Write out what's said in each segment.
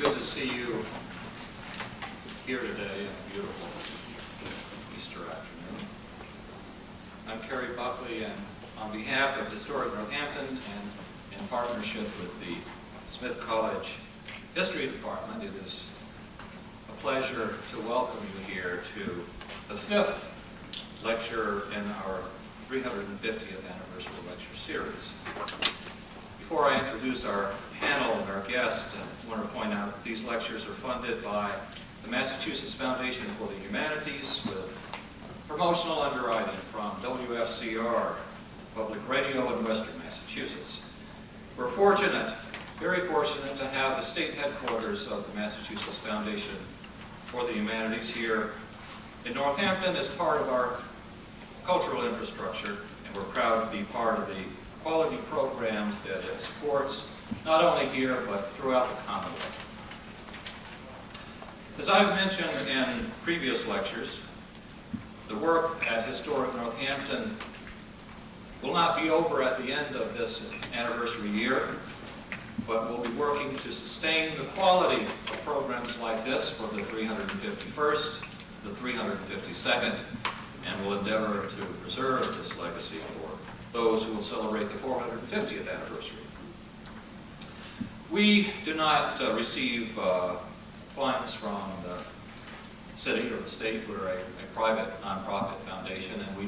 good to see you here today on a beautiful Easter afternoon. I'm Kerry Buckley, and on behalf of Historic Northampton and in partnership with the Smith College History Department, it is a pleasure to welcome you here to the fifth lecture in our 350th anniversary lecture series. Before I introduce our panel and our guest, I want to point out that these lectures are funded by the Massachusetts Foundation for the Humanities with promotional underwriting from WFCR, Public Radio in Western Massachusetts. We're fortunate, very fortunate, to have the state headquarters of the Massachusetts Foundation for the Humanities here in Northampton as part of our cultural infrastructure, and we're proud to be part of the quality programs that it supports, not only here, but throughout the Commonwealth. As I've mentioned in previous lectures, the work at Historic Northampton will not be over at the end of this anniversary year, but we'll be working to sustain the quality of programs like this for the 351st, the 352nd, and will endeavor to preserve this legacy for those who will celebrate the 450th anniversary. We do not receive funds from the city or the state. We're a private nonprofit foundation, and we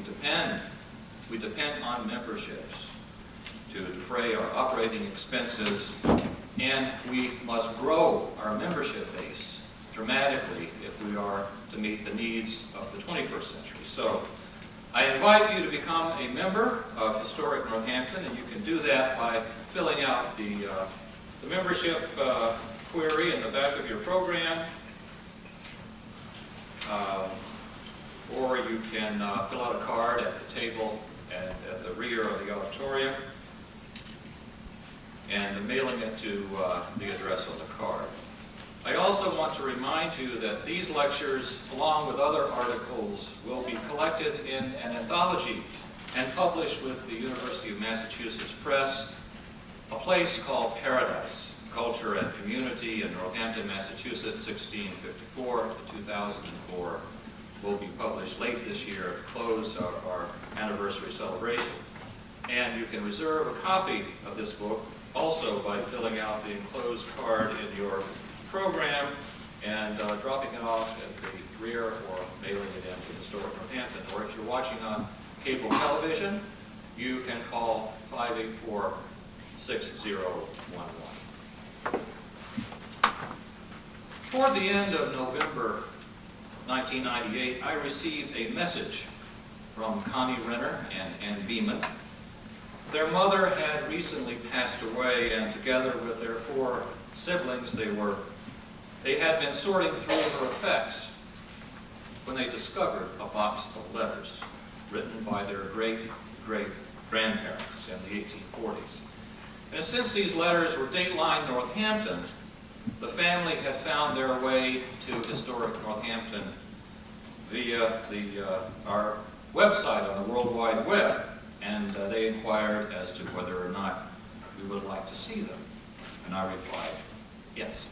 depend on memberships to defray our operating expenses, and we must grow our membership base dramatically if we are to meet the needs of the 21st century. So I invite you to become a member of Historic Northampton, and you can do that by filling out the membership query in the back of your program, or you can fill out a card at the table at the rear of the auditorium, and mailing it to the address on the card. I also want to remind you that these lectures, along with other articles, will be collected in an anthology and published with the University of Massachusetts Press, a place called Paradise, Culture and Community in Northampton, Massachusetts, 1654 to 2004, will be published late this year to close our anniversary celebration. And you can reserve a copy of this book also by filling out the enclosed card in your program and dropping it off at the rear or mailing it into Historic Northampton. Or if you're watching on cable television, you can call 584-6011. Toward the end of November 1998, I received a message from Connie, Renner, and Beeman. Their mother had recently passed away, and together with their 4 siblings, they had been sorting through her effects when they discovered a box of letters written by their great-great-grandparents in the 1840s. And since these letters were datelined Northampton, the family had found their way to Historic Northampton via our website on the World Wide Web, and they inquired as to whether or not we would like to see them. And I replied, yes.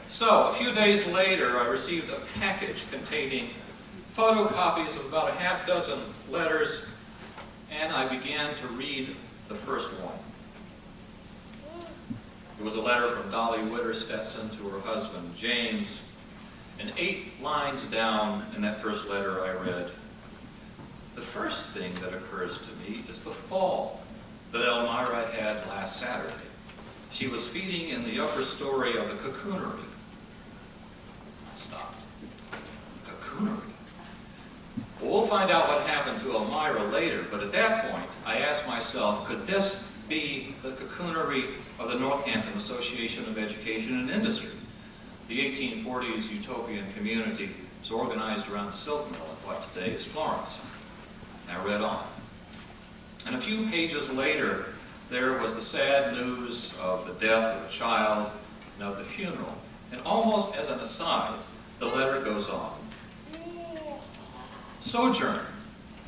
So, a few days later, I received a package containing photocopies of about a half-dozen letters, and I began to read the first one. It was a letter from Dolly Witter Stetson to her husband, James, and 8 lines down in that first letter I read, "The first thing that occurs to me is the fall that Elmira had last Saturday. She was feeding in the upper story of the cocoonery." I stopped. Cocoonery? Well, we'll find out what happened to Elmira later, but at that point, I asked myself, could this be the cocoonery of the Northampton Association of Education and Industry, the 1840s utopian community was organized around the silk mill in what today is Florence? And I read on. And a few pages later, there was the sad news of the death of a child and of the funeral. And almost as an aside, the letter goes on. Sojourner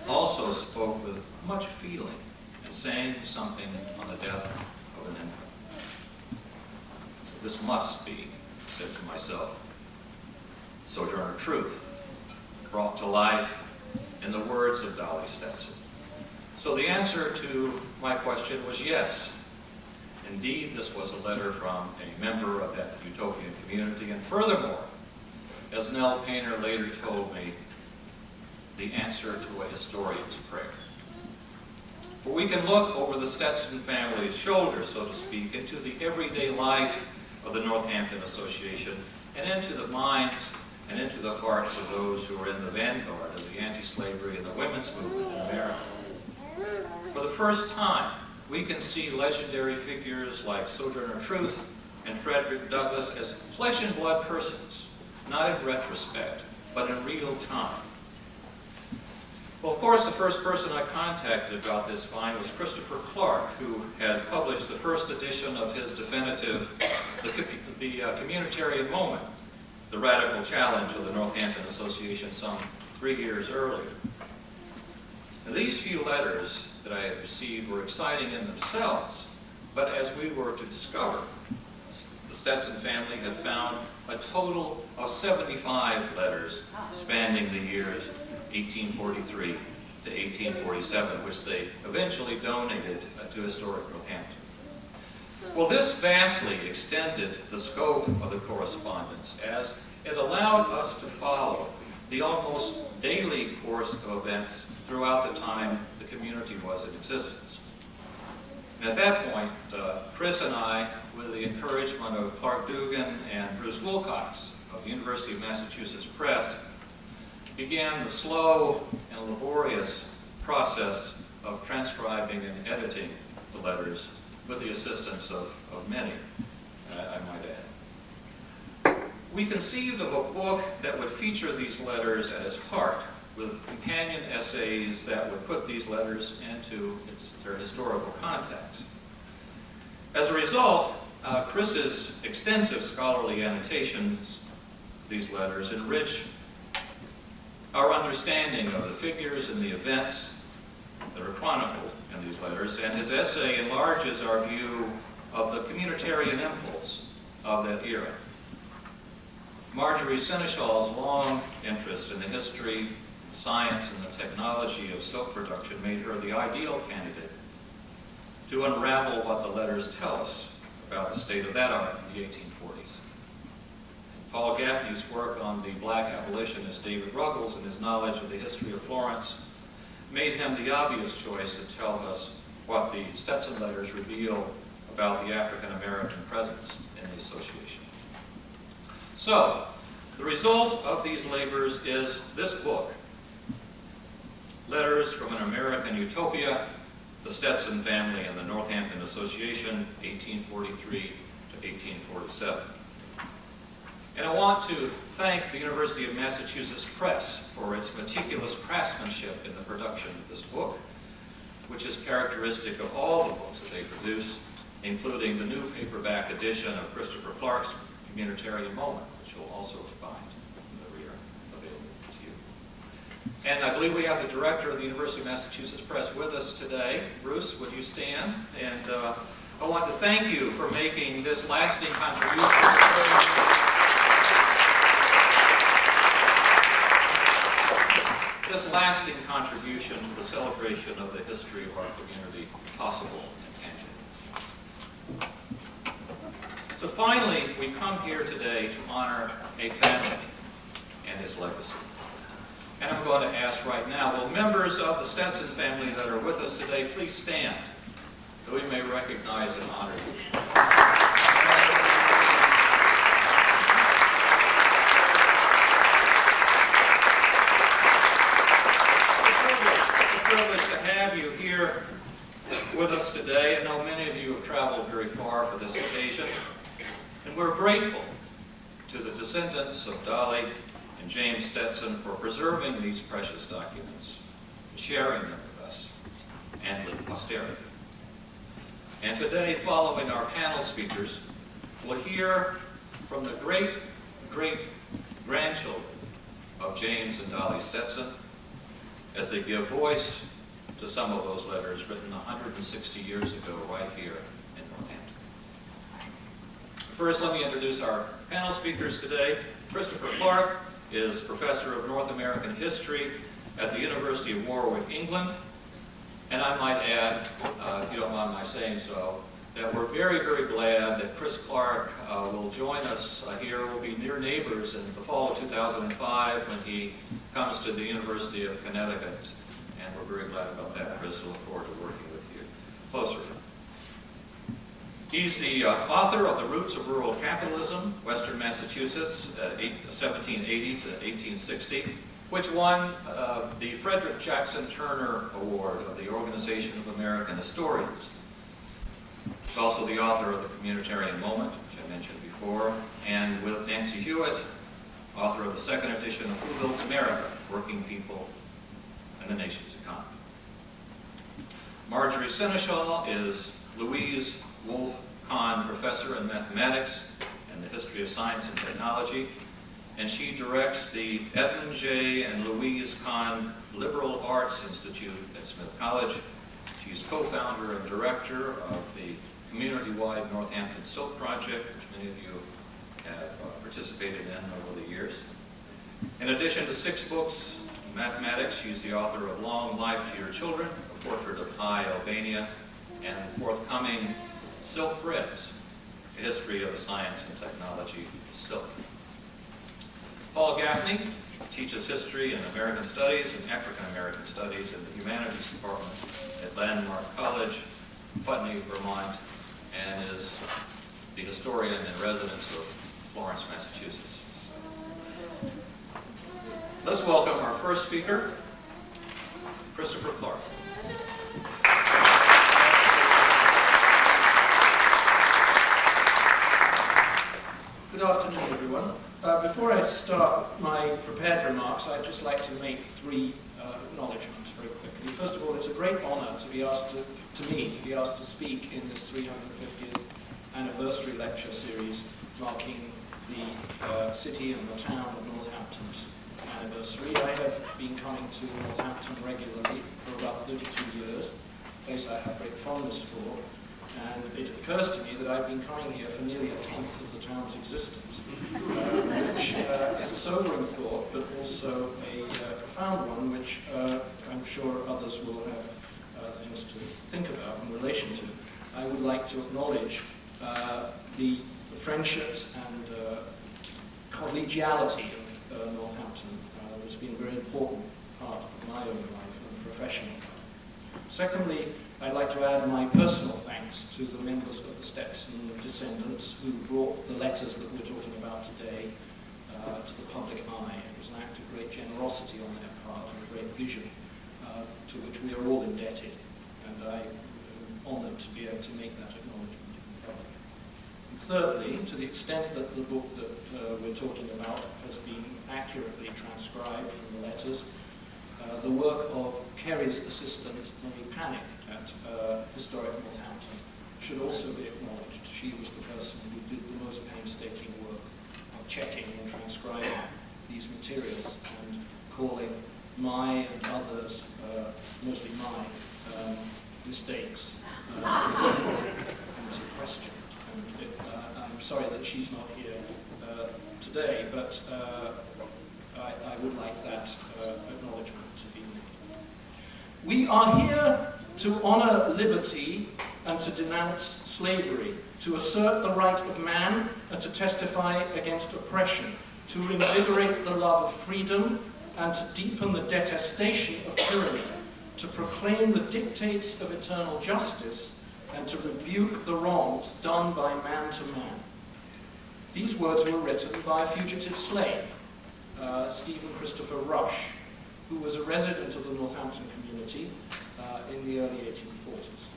also spoke with much feeling and saying something on the death of an infant. This must be, I said to myself, Sojourner Truth, brought to life in the words of Dolly Stetson. So the answer to my question was yes. Indeed, this was a letter from a member of that utopian community, and furthermore, as Nell Painter later told me, the answer to a historian's prayer. For we can look over the Stetson family's shoulder, so to speak, into the everyday life of the Northampton Association and into the minds and into the hearts of those who are in the vanguard of the anti-slavery and the women's movement in America. For the first time, we can see legendary figures like Sojourner Truth and Frederick Douglass as flesh and blood persons, not in retrospect, but in real time. Well, of course, the first person I contacted about this find was Christopher Clark, who had published the first edition of his definitive, the Communitarian Moment, the radical challenge of the Northampton Association some 3 years earlier. Now, these few letters that I had received were exciting in themselves, but as we were to discover, the Stetson family had found a total of 75 letters spanning the years 1843 to 1847, which they eventually donated to historic Northampton. Well, this vastly extended the scope of the correspondence, as it allowed us to follow the almost daily course of events throughout the time the community was in existence. And at that point, Chris and I, with the encouragement of Clark Dugan and Bruce Wilcox of the University of Massachusetts Press, began the slow and laborious process of transcribing and editing the letters with the assistance of many, I might add. We conceived of a book that would feature these letters at its heart, with companion essays that would put these letters into their historical context. As a result, Chris's extensive scholarly annotations of these letters enrich our understanding of the figures and the events that are chronicled in these letters, and his essay enlarges our view of the communitarian impulse of that era. Marjorie Seneschal's long interest in the history, science, and the technology of silk production made her the ideal candidate to unravel what the letters tell us about the state of that art in the 1840s. Paul Gaffney's work on the black abolitionist David Ruggles and his knowledge of the history of Florence made him the obvious choice to tell us what the Stetson letters reveal about the African-American presence in the association. So, the result of these labors is this book, Letters from an American Utopia, the Stetson Family and the Northampton Association, 1843 to 1847. And I want to thank the University of Massachusetts Press for its meticulous craftsmanship in the production of this book, which is characteristic of all the books that they produce, including the new paperback edition of Christopher Clark's Communitarian Moment, which you'll also find in the rear available to you. And I believe we have the director of the University of Massachusetts Press with us today. Bruce, would you stand? And I want to thank you for making this lasting contribution. This lasting contribution to the celebration of the history of our community possible and tangible. So finally, we come here today to honor a family and its legacy. And I'm going to ask right now, will members of the Stetson family that are with us today please stand so we may recognize and honor you. Privilege to have you here with us today. I know many of you have traveled very far for this occasion, and we're grateful to the descendants of Dolly and James Stetson for preserving these precious documents, sharing them with us, and with posterity. And today, following our panel speakers, we'll hear from the great-great-grandchildren of James and Dolly Stetson, as they give voice to some of those letters written 160 years ago right here in Northampton. First, let me introduce our panel speakers today. Christopher Clark is Professor of North American History at the University of Warwick, England. And I might add, if you don't mind my saying so, that we're very, very glad that Chris Clark will join us here. We'll be near neighbors in the fall of 2005 when he comes to the University of Connecticut. And we're very glad about that. Chris, we look forward to working with you closer. He's the author of The Roots of Rural Capitalism, Western Massachusetts, 1780 to 1860, which won the Frederick Turner Award of the Organization of American Historians. He's also the author of The Communitarian Moment, which I mentioned before, and with Nancy Hewitt, author of the second edition of Who Built America? Working People and the Nation's Economy. Marjorie Seneschal is Louise Wolfe Kahn Professor in Mathematics and the History of Science and Technology, and she directs the Edmund J. and Louise Kahn Liberal Arts Institute at Smith College. She's co-founder and director of the community-wide Northampton Silk Project, which many of you have participated in over the years. In addition to 6 books in mathematics, she's the author of Long Life to Your Children, A Portrait of High Albania, and the forthcoming Silk Threads, A History of the Science and Technology of Silk. Paul Gaffney teaches history and American Studies and African American Studies in the Humanities Department at Landmark College, Putney, Vermont, and is the historian in residence of Florence, Massachusetts. Let's welcome our first speaker, Christopher Clark. Good afternoon, everyone. Before I start my prepared remarks, I'd just like to make 3 acknowledgements very quickly. First of all, it's a great honor to be asked to be asked to speak in this 350th anniversary lecture series marking the city and the town of Northampton's anniversary. I have been coming to Northampton regularly for about 32 years, a place I have great fondness for. And it occurs to me that I've been coming here for nearly 1/10 of the town's existence, which is a sobering thought, but also a profound one, which I'm sure others will have things to think about in relation to. I would like to acknowledge the friendships and collegiality of Northampton, which has been a very important part of my own life and professional life. Secondly, I'd like to add my personal thanks to the members of the Stetson descendants who brought the letters that we're talking about today to the public eye. It was an act of great generosity on their part and a great vision to which we are all indebted. And I am honored to be able to make that acknowledgement in public. And thirdly, to the extent that the book that we're talking about has been accurately transcribed from the letters, the work of Kerry's assistant, Connie, at Historic Northampton should also be acknowledged. She was the person who did the most painstaking work of checking and transcribing these materials and calling my and others, mostly my, mistakes into question. And I'm sorry that she's not here today, but I would like that acknowledgement to be made. We are here to honor liberty and to denounce slavery, to assert the right of man and to testify against oppression, to invigorate the love of freedom and to deepen the detestation of tyranny, to proclaim the dictates of eternal justice and to rebuke the wrongs done by man to man. These words were written by a fugitive slave, Stephen Christopher Rush, who was a resident of the Northampton community in the early 1840s.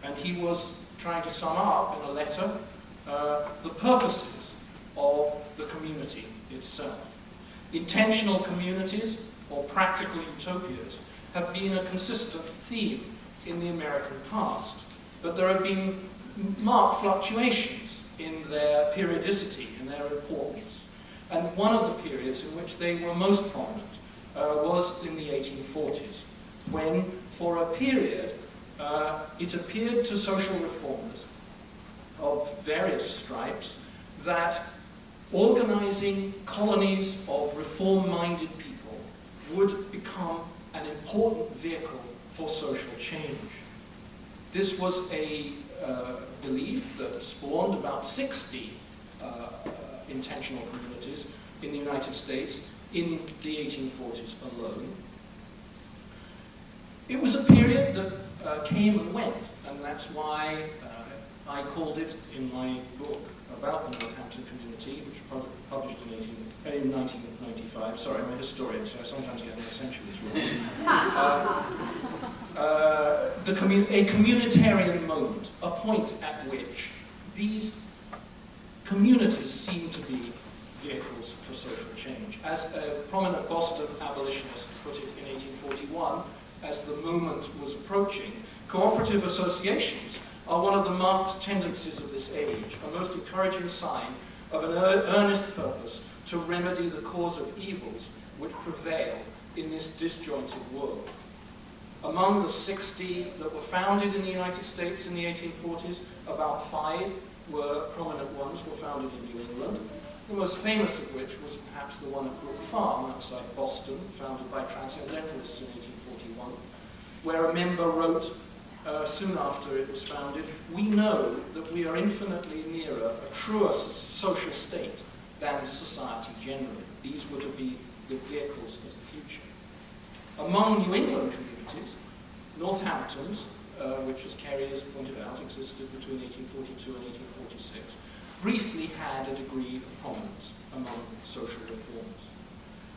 And he was trying to sum up in a letter the purposes of the community itself. Intentional communities, or practical utopias, have been a consistent theme in the American past, but there have been marked fluctuations in their periodicity and their importance. And one of the periods in which they were most prominent was in the 1840s, when, for a period, it appeared to social reformers of various stripes that organizing colonies of reform-minded people would become an important vehicle for social change. This was a belief that spawned about 60 intentional communities in the United States in the 1840s alone. It was a period that came and went, and that's why I called it in my book about the Northampton community, which was published in 1995. Sorry, I'm a historian, so I sometimes get the centuries wrong. A communitarian moment, a point at which these communities seem to be vehicles for social change. As a prominent Boston abolitionist put it in 1841, as the moment was approaching, cooperative associations are one of the marked tendencies of this age, a most encouraging sign of an earnest purpose to remedy the cause of evils which prevail in this disjointed world. Among the 60 that were founded in the United States in the 1840s, about 5 prominent ones were founded in New England, the most famous of which was perhaps the one at Brook Farm outside Boston, founded by Transcendentalists in 1841, where a member wrote, soon after it was founded, "We know that we are infinitely nearer a truer social state than society generally." These were to be the vehicles of the future. Among New England communities, Northampton's, which, as Kerry has pointed out, existed between 1842 and 1846, briefly had a degree of prominence among social reformers.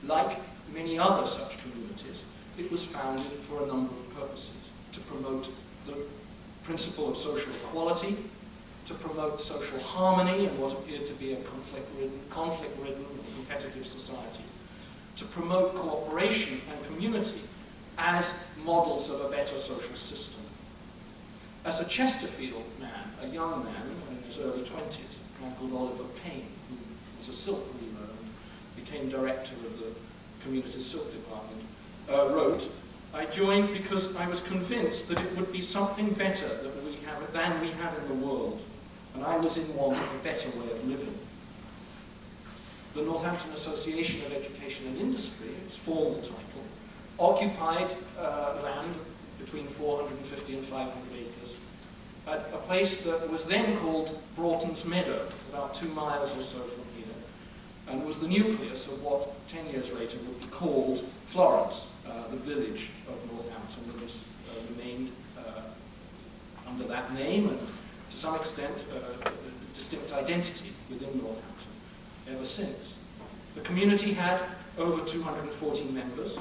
Like many other such communities, it was founded for a number of purposes: to promote the principle of social equality, to promote social harmony in what appeared to be a conflict-ridden and competitive society, to promote cooperation and community as models of a better social system. As a Chesterfield man, a young man in his early 20s, a man called Oliver Payne, who was a silk weaver and became director of the community's silk department, wrote, "I joined because I was convinced that it would be something better than we have in the world, and I was in want of a better way of living." The Northampton Association of Education and Industry, its formal title, occupied land between 450 and 500 acres at a place that was then called Broughton's Meadow, about 2 miles or so from here, and was the nucleus of what 10 years later would be called Florence, the village of Northampton that has remained under that name and to some extent a distinct identity within Northampton ever since. The community had over 240 members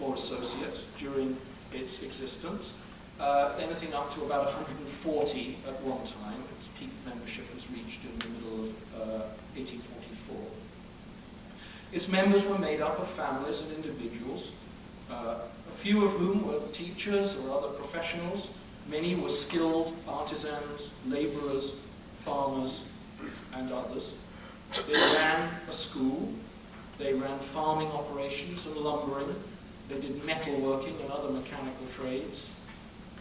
or associates during its existence, anything up to about 140 at one time. Its peak membership was reached in the middle of 1844. Its members were made up of families and individuals, a few of whom were teachers or other professionals. Many were skilled artisans, laborers, farmers, and others. They ran a school, they ran farming operations and lumbering, they did metalworking and other mechanical trades.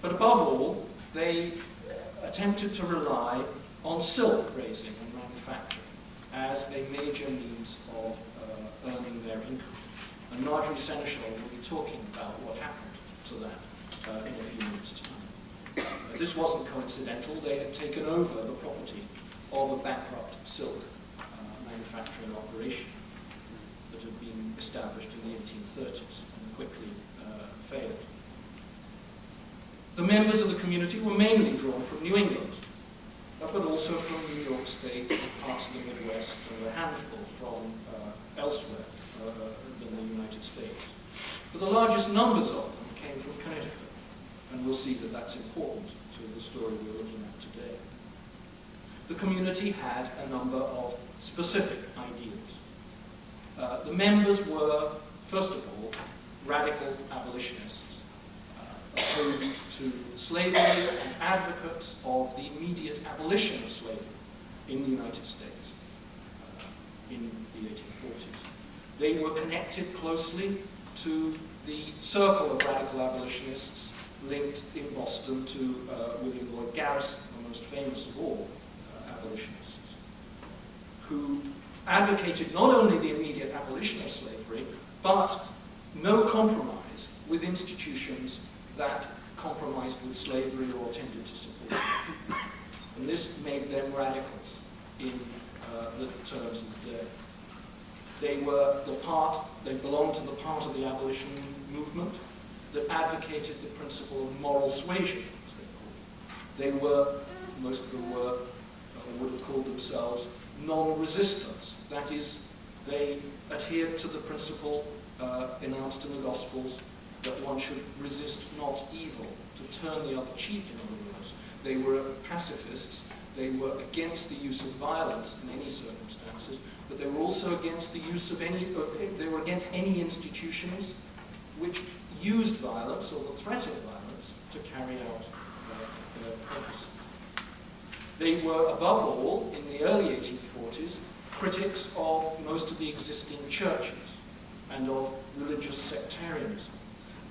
But above all, they attempted to rely on silk raising and manufacturing as a major means of earning their income. And Marjorie Seneschal will be talking about what happened to that in a few minutes' time. This wasn't coincidental. They had taken over the property of a bankrupt silk manufacturing operation that had been established in the 1830s and quickly failed. The members of the community were mainly drawn from New England, but also from New York State, parts of the Midwest, and a handful from elsewhere than the United States. But the largest numbers of them came from Connecticut, and we'll see that that's important to the story we're looking at today. The community had a number of specific ideas. The members were, first of all, radical abolitionists, opposed to slavery and advocates of the immediate abolition of slavery in the United States in the 1840s. They were connected closely to the circle of radical abolitionists linked in Boston to William Lloyd Garrison, the most famous of all abolitionists, who advocated not only the immediate abolition of slavery, but no compromise with institutions that compromised with slavery or tended to support it. And this made them radicals in the terms of the day. They belonged to the part of the abolition movement that advocated the principle of moral suasion, as they called it. Most of them would have called themselves non-resistants. That is, they adhered to the principle announced in the Gospels that one should resist not evil, to turn the other cheek, in other words. They were pacifists. They were against the use of violence in any circumstances, but they were also against the use of they were against any institutions which used violence or the threat of violence to carry out their purposes. They were, above all, in the early 1840s, critics of most of the existing churches and of religious sectarianism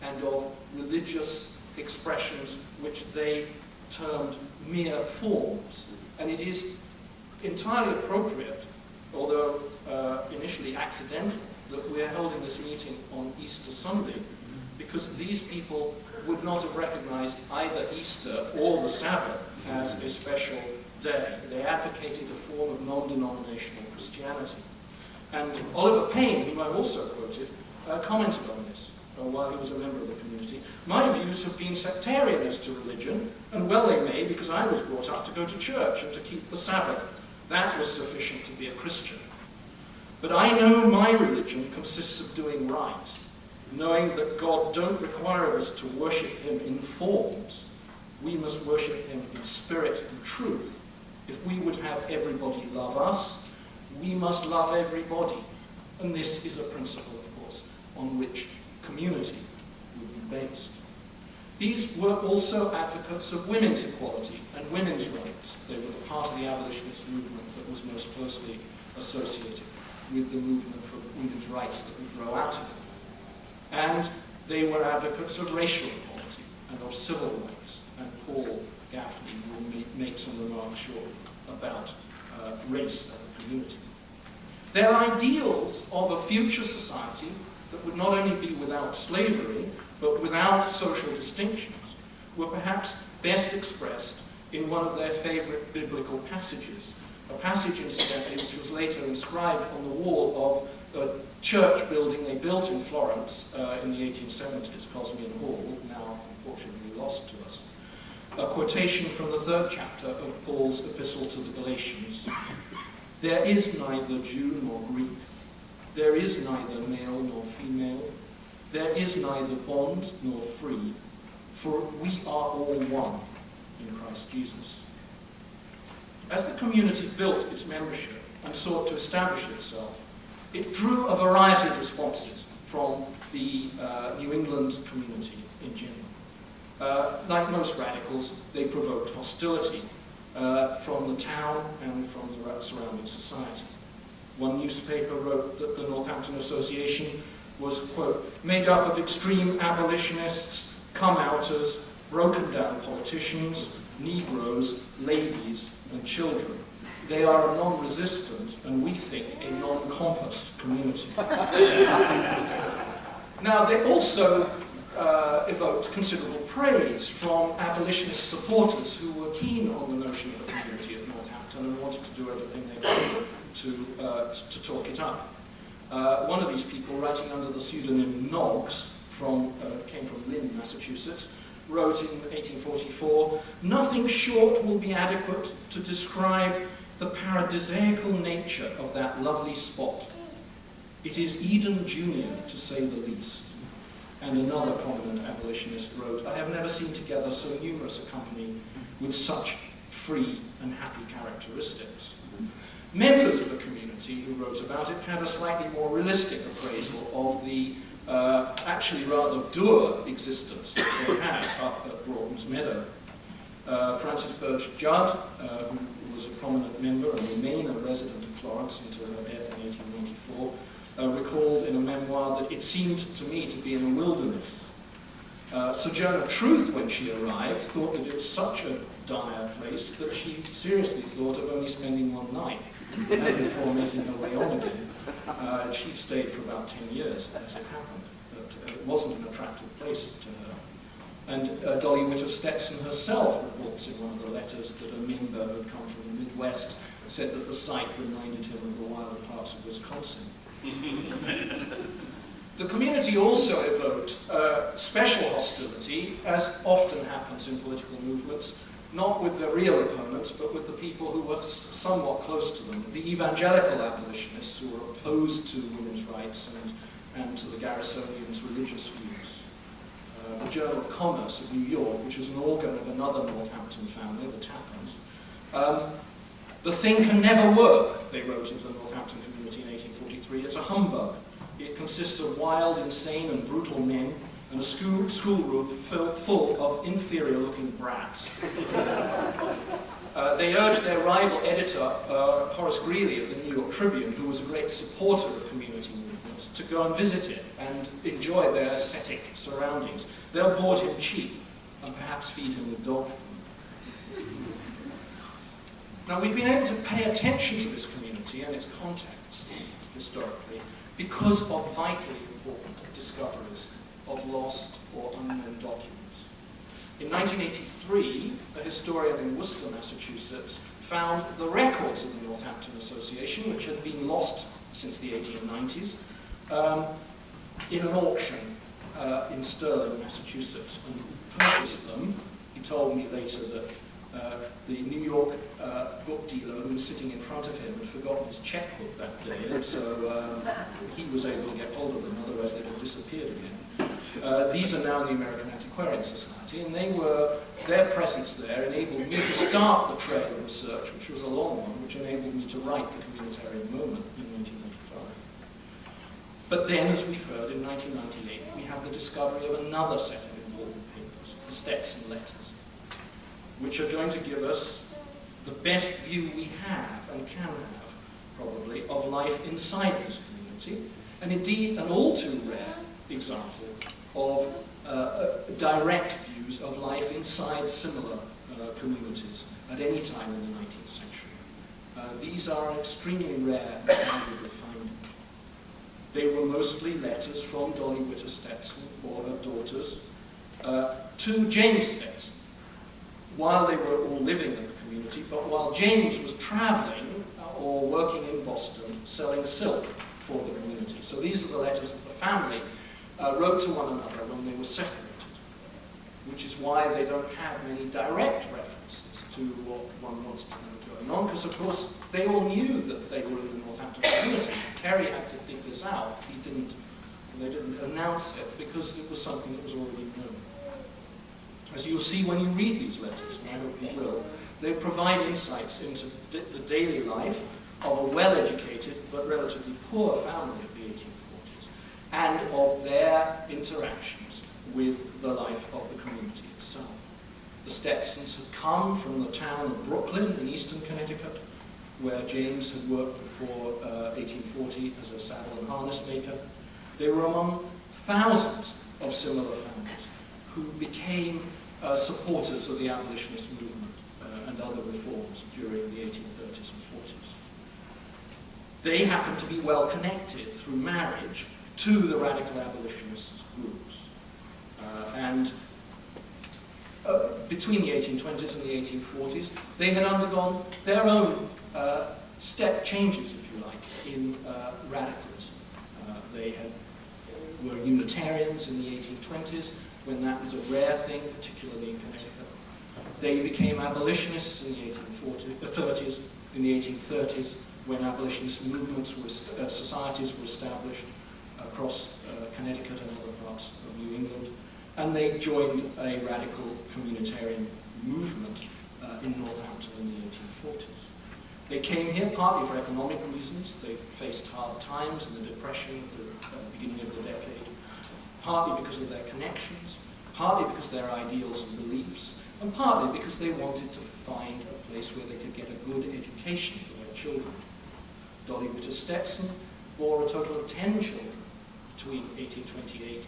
and of religious expressions which they termed mere forms. And it is entirely appropriate, although initially accidental, that we're holding this meeting on Easter Sunday, because these people would not have recognized either Easter or the Sabbath as a special day. They advocated a form of non-denominational Christianity. And Oliver Payne, whom I've also quoted, commented on this while he was a member of the community. My views have been sectarian as to religion, and well they may, because I was brought up to go to church and to keep the Sabbath. That was sufficient to be a Christian. But I know my religion consists of doing right, knowing that God don't require us to worship him in forms. We must worship him in spirit and truth. If we would have everybody love us, we must love everybody. And this is a principle, of course, on which community would be based. These were also advocates of women's equality and women's rights. They were the part of the abolitionist movement that was most closely associated with the movement for women's rights that would grow out of it. And they were advocates of racial equality and of civil rights. And Paul Gaffney will make some remarks shortly about race and the community. Their ideals of a future society that would not only be without slavery, but without social distinctions, were perhaps best expressed in one of their favorite biblical passages. A passage, incidentally, which was later inscribed on the wall of a church building they built in Florence in the 1870s, Cosmian Hall, now unfortunately lost to us. A quotation from the 3rd chapter of Paul's epistle to the Galatians. There is neither Jew nor Greek. There is neither male nor female. There is neither bond nor free. For we are all one in Christ Jesus. As the community built its membership and sought to establish itself, it drew a variety of responses from the New England community in general. Like most radicals, they provoked hostility from the town and from the surrounding society. One newspaper wrote that the Northampton Association was, quote, made up of extreme abolitionists, come-outers, broken-down politicians, Negroes, ladies, and children. They are a non-resistant, and we think, a non-compass community. Now, they also evoked considerable praise from abolitionist supporters who were keen on the notion of a community at Northampton and wanted to do everything they could to talk it up. One of these people, writing under the pseudonym Noggs, came from Lynn, Massachusetts, wrote in 1844, "Nothing short will be adequate to describe the paradisiacal nature of that lovely spot. It is Eden Junior, to say the least." And another prominent abolitionist wrote, "I have never seen together so numerous a company with such free and happy characteristics." Members of the community who wrote about it had a slightly more realistic appraisal of the actually rather dour existence that they had up at Broughton's Meadow. Frances Birch Judd, who was a prominent member and remained a resident of Florence until her death in 1894, recalled in a memoir that it seemed to me to be in a wilderness. Sojourner Truth, when she arrived, thought that it was such a dire place that she seriously thought of only spending one night, and before making her way on again. She stayed for about 10 years, as it happened, but it wasn't an attractive place to her. And Dolly Witter Stetson herself reports in one of the letters that a member who had come from the Midwest said that the site reminded him of the wilder parts of Wisconsin. The community also evoked special hostility, as often happens in political movements, not with their real opponents, but with the people who were somewhat close to them, the evangelical abolitionists who were opposed to women's rights and to the Garrisonians' religious views. The Journal of Commerce of New York, which is an organ of another Northampton family, the Tappans. The thing can never work, they wrote of the Northampton community in 1843. It's a humbug. It consists of wild, insane, and brutal men, and a schoolroom full of inferior-looking brats. They urged their rival editor, Horace Greeley of the New York Tribune, who was a great supporter of community movements, to go and visit it and enjoy their ascetic surroundings. They'll board him cheap and perhaps feed him with dog food. Now, we've been able to pay attention to this community and its context, historically, because of vitally important discoveries of lost or unknown documents. In 1983, a historian in Worcester, Massachusetts, found the records of the Northampton Association, which had been lost since the 1890s, in an auction in Sterling, Massachusetts, and purchased them. He told me later that the New York book dealer who was sitting in front of him had forgotten his checkbook that day, and so he was able to get hold of them, otherwise they would have disappeared again. These are now in the American Antiquarian Society, and their presence there enabled me to start the trail of research, which was a long one, which enabled me to write the Communitarian Moment in 1995. But then, as we've heard, in 1998, we have the discovery of another set of important papers, the Stetson letters, which are going to give us the best view we have and can have, probably, of life inside this community, and indeed an all too rare example of direct views of life inside similar communities at any time in the 19th century. These are extremely rare and valuable findings. They were mostly letters from Dolly Witter Stetson or her daughters to James Stetson, while they were all living in the community, but while James was traveling or working in Boston selling silk for the community. So these are the letters that the family wrote to one another when they were separated, which is why they don't have many direct references to what one wants to know going on, because of course they all knew that they were in the Northampton community. Kerry had to dig this out. They didn't announce it because it was something that was already known. As you'll see when you read these letters, and I hope you will, they provide insights into the daily life of a well-educated but relatively poor family of the 1840s, and of their interactions with the life of the community itself. The Stetsons had come from the town of Brooklyn in eastern Connecticut, where James had worked before 1840 as a saddle and harness maker. They were among thousands of similar families who became supporters of the abolitionist movement and other reforms during the 1830s and 40s. They happened to be well connected through marriage to the radical abolitionist groups. Between the 1820s and the 1840s, they had undergone their own step changes, if you like, in radicalism. They were Unitarians in the 1820s, when that was a rare thing, particularly in Connecticut. They became abolitionists in the 1830s, in the 1830s, when abolitionist movements, societies were established across Connecticut and other parts of New England. And they joined a radical communitarian movement in Northampton in the 1840s. They came here partly for economic reasons. They faced hard times in the Depression at the beginning of the decade, partly because of their connections, partly because of their ideals and beliefs, and partly because they wanted to find a place where they could get a good education for their children. Dolly Witter Stetson bore a total of 10 children between 1828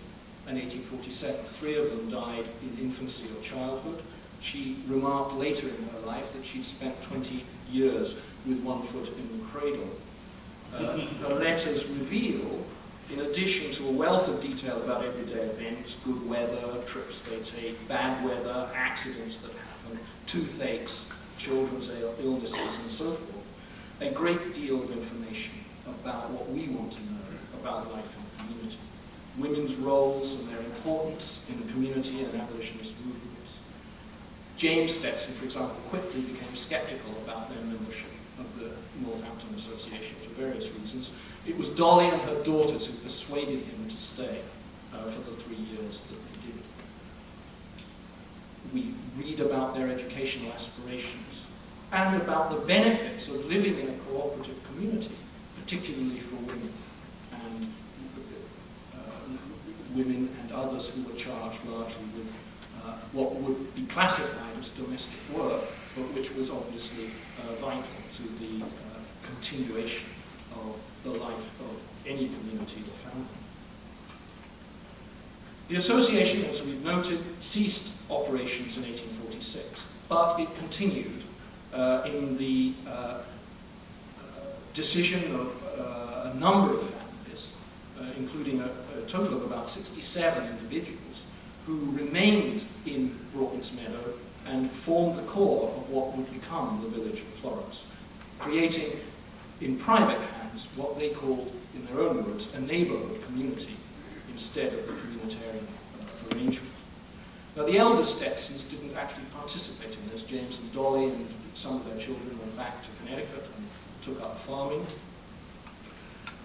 and 1847. 3 of them died in infancy or childhood, She remarked later in her life that she'd spent 20 years with one foot in the cradle. Her letters reveal, in addition to a wealth of detail about everyday events, good weather, trips they take, bad weather, accidents that happen, toothaches, children's illnesses, and so forth, a great deal of information about what we want to know about life in the community, women's roles and their importance in the community and abolitionist movements. James Stetson, for example, quickly became skeptical about their membership of the Northampton Association for various reasons. It was Dolly and her daughters who persuaded him to stay for the 3 years that they did. We read about their educational aspirations and about the benefits of living in a cooperative community, particularly for women and others who were charged largely with what would be classified as domestic work, but which was obviously vital to the continuation of the life of any community or family. The association, as we've noted, ceased operations in 1846, but it continued in the decision of a number of families, including a total of about 67 individuals, who remained in Broughton's Meadow and formed the core of what would become the village of Florence, creating in private hands what they called, in their own words, a neighborhood community instead of the communitarian arrangement. Now, the elder Stetsons didn't actually participate in this. James and Dolly and some of their children went back to Connecticut and took up farming.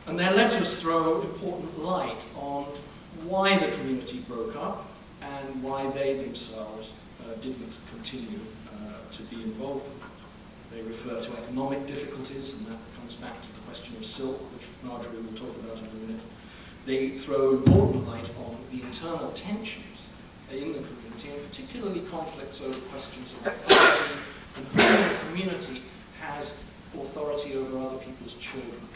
And their letters throw important light on why the community broke up and why they themselves didn't continue to be involved in it. They refer to economic difficulties, and that comes back to the question of silk, which Marjorie will talk about in a minute. They throw important light on the internal tensions in the community, and particularly conflicts over questions of authority and who in the community has authority over other people's children.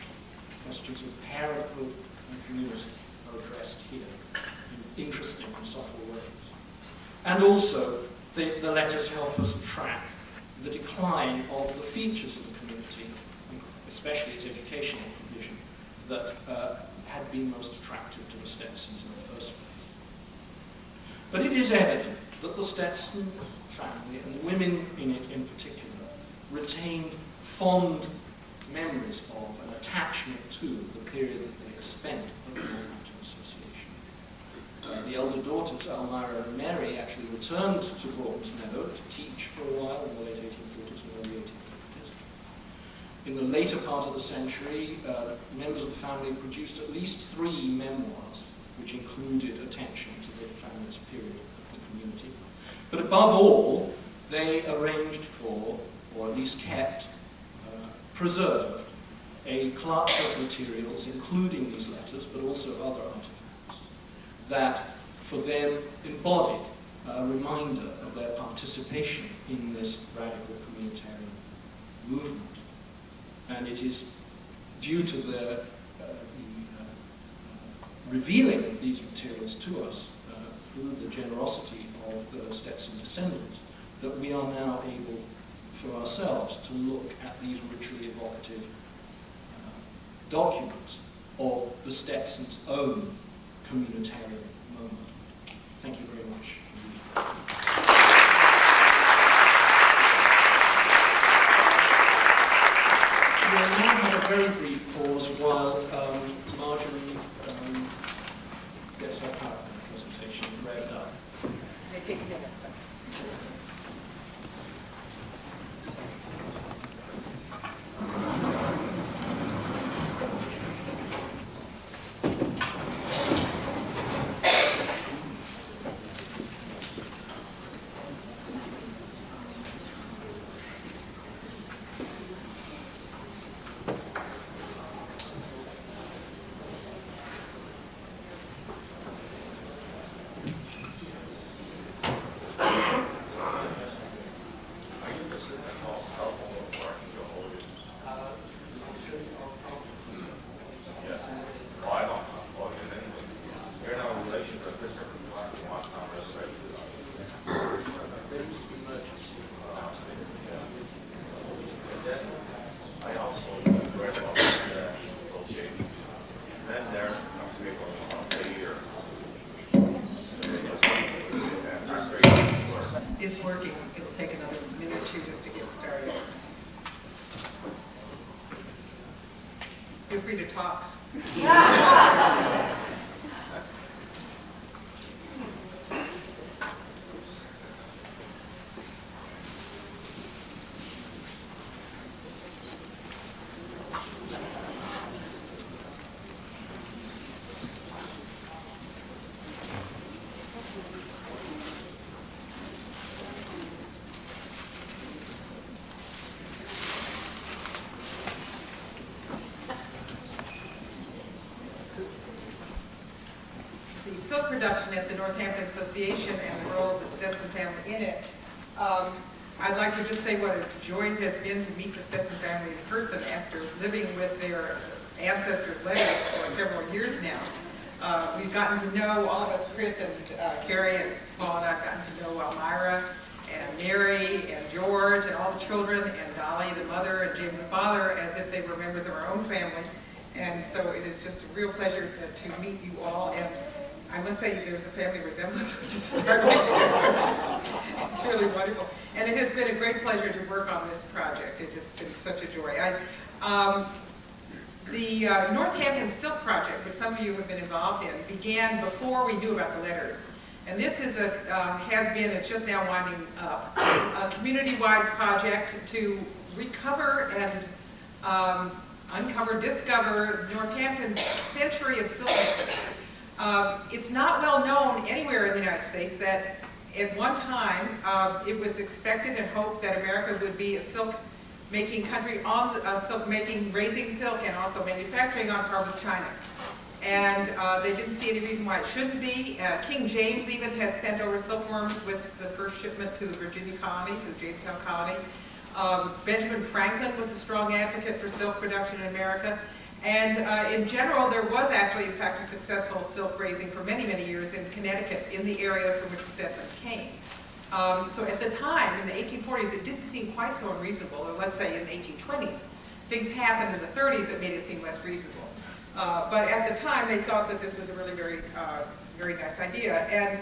Questions of parenthood and community are addressed here in interesting and subtle ways. And also, the letters help us track the decline of the features of the community, especially its educational provision, that had been most attractive to the Stetsons in the first place. But it is evident that the Stetson family, and the women in it in particular, retained fond memories of and attachment to the period that they had spent at the Northampton Association. The elder daughters, Elmira and Mary, actually returned to Broughton's Meadow to teach for a while in the late 1840s and early 1850s. In the later part of the century, members of the family produced at least 3 memoirs, which included attention to the family's period of the community. But above all, they arranged for, or at least kept, preserved a clutch of materials, including these letters, but also other artifacts, that for them embodied a reminder of their participation in this radical communitarian movement. And it is due to the revealing of these materials to us through the generosity of the Stetson descendants that we are now able for ourselves to look at these ritually evocative documents of the Stetsons' own communitarian moment. Thank you very much. We will now have a very brief pause while Marjorie gets her PowerPoint presentation revved up. feel free to talk. Silk production at the Northampton Association and the role of the Stetson family in it. I'd like to just say what a joy it has been to meet the Stetson family in person after living with their ancestors' letters for several years now. We've gotten to know, all of us, Chris and Carrie and Paul and I've gotten to know Elmira and Mary and George and all the children and Dolly, the mother, and James, the father, as if they were members of our own family. And so it is just a real pleasure to meet you all. And I must say there's a family resemblance, which is startling too. It's really wonderful. And it has been a great pleasure to work on this project. It has been such a joy. The Northampton Silk Project, which some of you have been involved in, began before we knew about the letters. And this is it's just now winding up, a community-wide project to recover and discover Northampton's century of silk making. It's not well known anywhere in the United States that at one time it was expected and hoped that America would be a silk-making country raising silk and also manufacturing on par with China. And they didn't see any reason why it shouldn't be. King James even had sent over silkworms with the first shipment to the Virginia colony, to the Jamestown colony. Benjamin Franklin was a strong advocate for silk production in America. And in general, there was actually, in fact, a successful silk raising for many, many years in Connecticut, in the area from which the Stetsons came. So at the time, in the 1840s, it didn't seem quite so unreasonable, or let's say in the 1820s. Things happened in the 30s that made it seem less reasonable. But at the time, they thought that this was a really very, very nice idea. And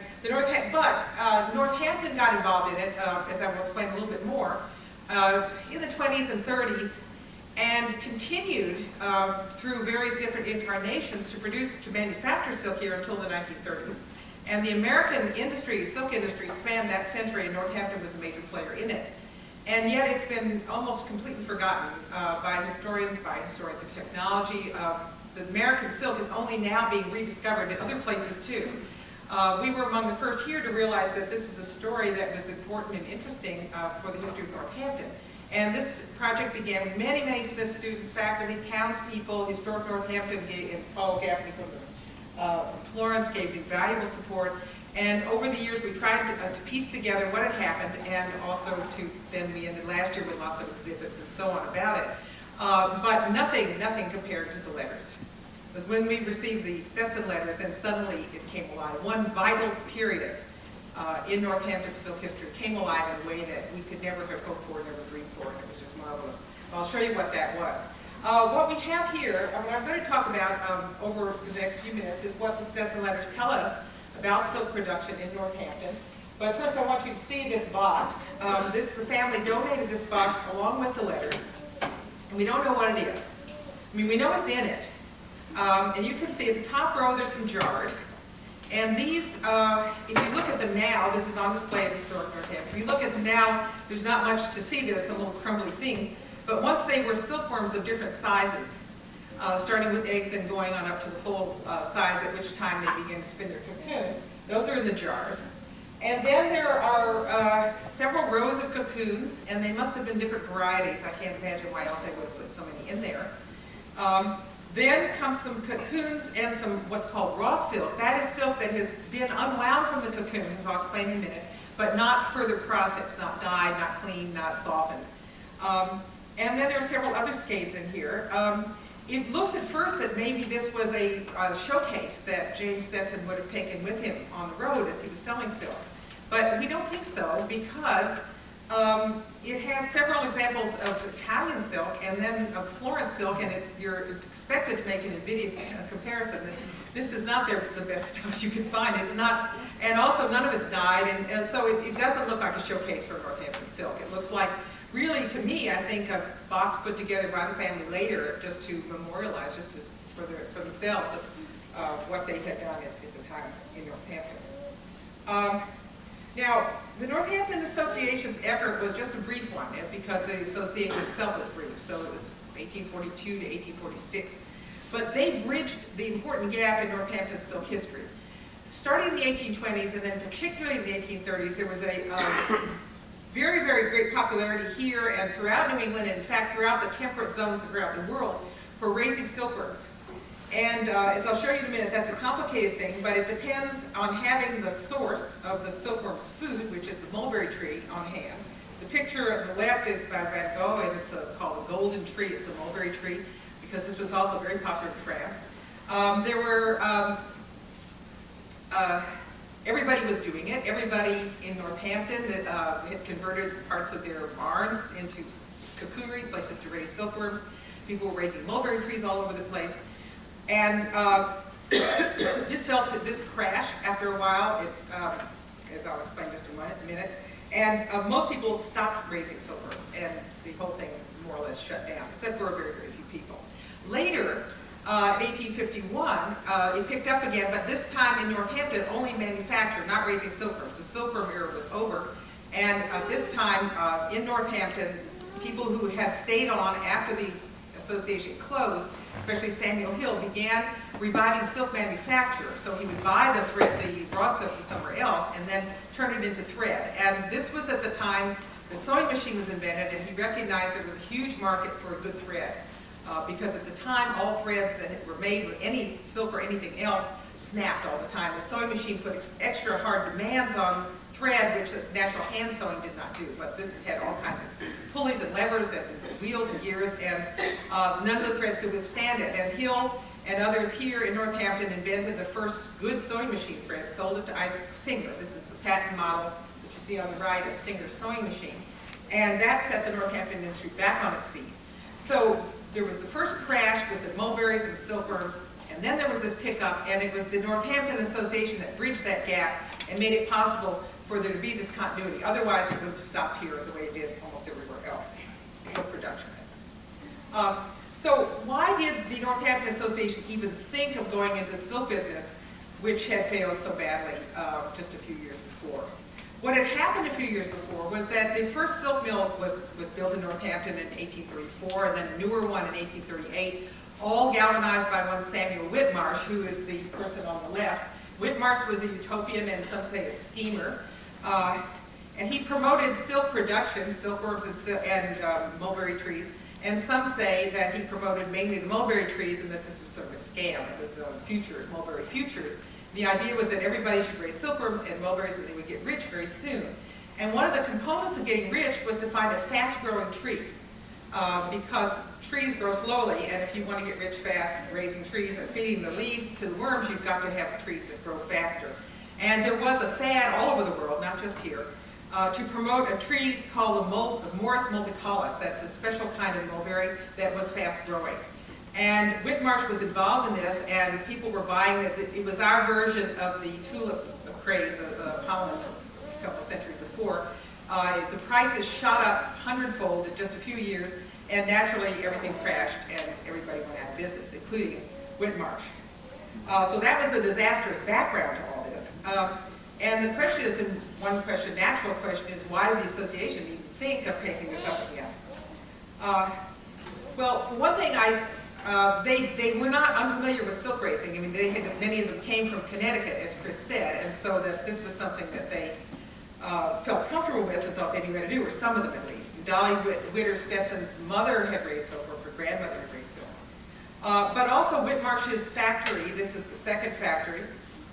Northampton got involved in it, as I will explain a little bit more, in the 20s and 30s, and continued through various different incarnations to manufacture silk here until the 1930s. And the American industry, silk industry, spanned that century, and Northampton was a major player in it. And yet it's been almost completely forgotten by historians of technology. The American silk is only now being rediscovered in other places too. We were among the first here to realize that this was a story that was important and interesting for the history of Northampton. And this project began with many, many Smith students, faculty, townspeople, Historic Northampton, and Paul Gaffney from Florence gave invaluable support. And over the years, we tried to piece together what had happened, and also then we ended last year with lots of exhibits and so on about it. But nothing compared to the letters. Because when we received the Stetson letters, then suddenly it came alive. One vital period in Northampton silk history came alive in a way that we could never have hoped for, never dreamed for, and it was just marvelous. I'll show you what that was. What we have here, what I'm going to talk about over the next few minutes, is what the Stetson letters tell us about silk production in Northampton. But first I want you to see this box. The family donated this box along with the letters, and we don't know what it is. I mean, we know it's in it. And you can see at the top row there's some jars. And these, if you look at them now, this is on display at Historic Northampton. If you look at them now, there's not much to see. There's some little crumbly things. But once they were silkworms of different sizes, starting with eggs and going on up to the full size, at which time they begin to spin their cocoon. Those are in the jars. And then there are several rows of cocoons, and they must have been different varieties. I can't imagine why else they would have put so many in there. Then comes some cocoons and some what's called raw silk. That is silk that has been unwound from the cocoons, as I'll explain in a minute, but not further processed, not dyed, not cleaned, not softened. And then there are several other scades in here. It looks at first that maybe this was a showcase that James Stetson would have taken with him on the road as he was selling silk. But we don't think so, because it has several examples of Italian silk and then of Florence silk, and you're expected to make an invidious comparison. This is not the best stuff you can find. It's not, and also none of it's dyed, and so it doesn't look like a showcase for Northampton silk. It looks like really, to me, I think a box put together by the family later just to memorialize, just as for themselves, of what they had done at the time in Northampton. Now, the Northampton Association's effort was just a brief one, because the association itself was brief, so it was 1842 to 1846. But they bridged the important gap in Northampton's silk history. Starting in the 1820s, and then particularly in the 1830s, there was a very, very great popularity here and throughout New England, and in fact throughout the temperate zones throughout the world, for raising silkworms. And as I'll show you in a minute, that's a complicated thing, but it depends on having the source of the silkworm's food, which is the mulberry tree, on hand. The picture on the left is by Van Gogh, and it's called a golden tree. It's a mulberry tree, because this was also very popular in France. Everybody was doing it. Everybody in Northampton that had converted parts of their barns into cocoonery, places to raise silkworms. People were raising mulberry trees all over the place. And this crashed after a while, as I'll explain just in a minute. And most people stopped raising silkworms, and the whole thing more or less shut down, except for very, very few people. Later, in 1851, it picked up again, but this time in Northampton, only manufactured, not raising silkworms. The silkworm era was over, and this time in Northampton, people who had stayed on after the association closed, especially Samuel Hill, began reviving silk manufacture. So he would buy the thread, the raw silk from somewhere else, and then turn it into thread. And this was at the time the sewing machine was invented, and he recognized there was a huge market for a good thread. Because at the time, all threads that were made with any silk or anything else snapped all the time. The sewing machine put extra hard demands on thread, which natural hand sewing did not do. But this had all kinds of pulleys and levers and wheels and gears, and none of the threads could withstand it. And Hill and others here in Northampton invented the first good sewing machine thread, sold it to Isaac Singer. This is the patent model that you see on the right of Singer's sewing machine. And that set the Northampton industry back on its feet. So there was the first crash with the mulberries and the silkworms, and then there was this pickup, and it was the Northampton Association that bridged that gap and made it possible for there to be this continuity. Otherwise, it would have stopped here the way it did almost everywhere else, silk production is. So why did the Northampton Association even think of going into the silk business, which had failed so badly just a few years before? What had happened a few years before was that the first silk mill was built in Northampton in 1834, and then a newer one in 1838, all galvanized by one Samuel Whitmarsh, who is the person on the left. Whitmarsh was a utopian and some say a schemer, and he promoted silk production, silkworms and mulberry trees, and some say that he promoted mainly the mulberry trees and that this was sort of a scam. It was mulberry futures. The idea was that everybody should raise silkworms and mulberries and they would get rich very soon. And one of the components of getting rich was to find a fast-growing tree, because trees grow slowly, and if you want to get rich fast raising trees and feeding the leaves to the worms, you've got to have trees that grow faster. And there was a fad all over the world, not just here, to promote a tree called the Morus multicaulis. That's a special kind of mulberry that was fast-growing. And Whitmarsh was involved in this, and people were buying it. It was our version of the tulip craze of Holland a couple of centuries before. The prices shot up 100-fold in just a few years, and naturally everything crashed and everybody went out of business, including Whitmarsh. So that was the disastrous background to all this. And the question is, natural question is, why did the association even think of taking this up again? Well, for one thing, they were not unfamiliar with silk raising. I mean, many of them came from Connecticut, as Chris said, and so that this was something that they felt comfortable with and thought they knew how to do, or some of them at least. Dolly Witter Stetson's mother had raised silk, or her grandmother had raised silk. But also Whitmarsh's factory, this is the second factory,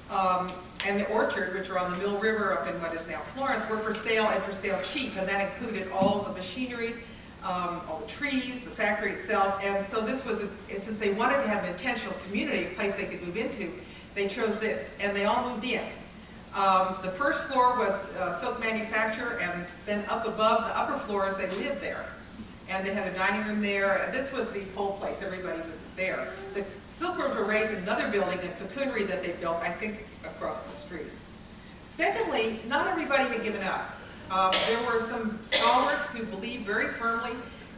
and the orchard, which are on the Mill River up in what is now Florence, were for sale and for sale cheap, and that included all the machinery, all the trees, the factory itself. And so this was, since they wanted to have an intentional community, a place they could move into, they chose this, and they all moved in. The first floor was silk manufacture, and then up above the upper floors, they lived there. And they had a dining room there, and this was the whole place, everybody was there. The silkworms were raised in another building, a cocoonery that they built, I think, across the street. Secondly, not everybody had given up. There were some stalwarts who believed very firmly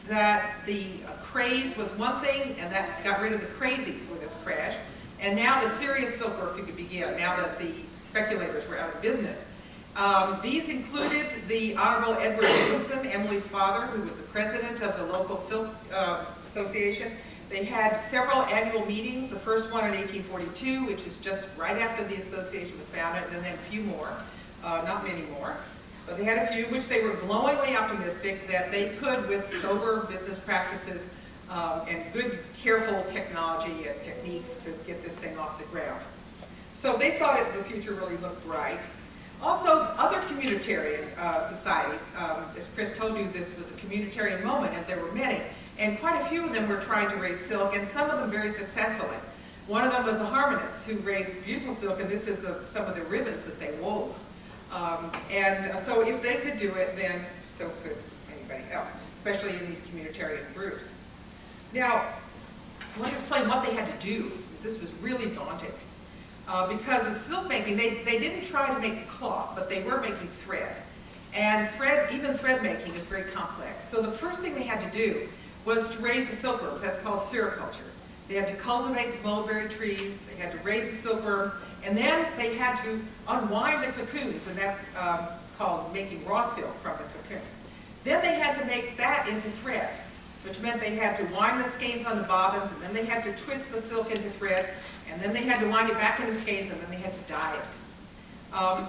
that the craze was one thing, and that got rid of the crazies with its crash. And now the serious silk work could begin, now that the speculators were out of business. These included the Honorable Edward Dickinson, Emily's father, who was the president of the local silk association. They had several annual meetings, the first one in 1842, which is just right after the association was founded, and then a few more, not many more. But they had a few, which they were glowingly optimistic that they could, with sober business practices and good, careful technology and techniques, could get this thing off the ground. So they thought the future really looked bright. Also, other communitarian societies, as Chris told you, this was a communitarian moment, and there were many. And quite a few of them were trying to raise silk, and some of them very successfully. One of them was the Harmonists, who raised beautiful silk, and this is some of the ribbons that they wove. So if they could do it, then so could anybody else, especially in these communitarian groups. Now, I want to explain what they had to do, because this was really daunting. Because the silk making, they didn't try to make cloth, but they were making thread. And even thread making is very complex. So the first thing they had to do was to raise the silkworms. That's called sericulture. They had to cultivate the mulberry trees, they had to raise the silkworms, and then they had to unwind the cocoons, and that's called making raw silk from the cocoons. Then they had to make that into thread, which meant they had to wind the skeins on the bobbins, and then they had to twist the silk into thread, and then they had to wind it back into skeins, and then they had to dye it.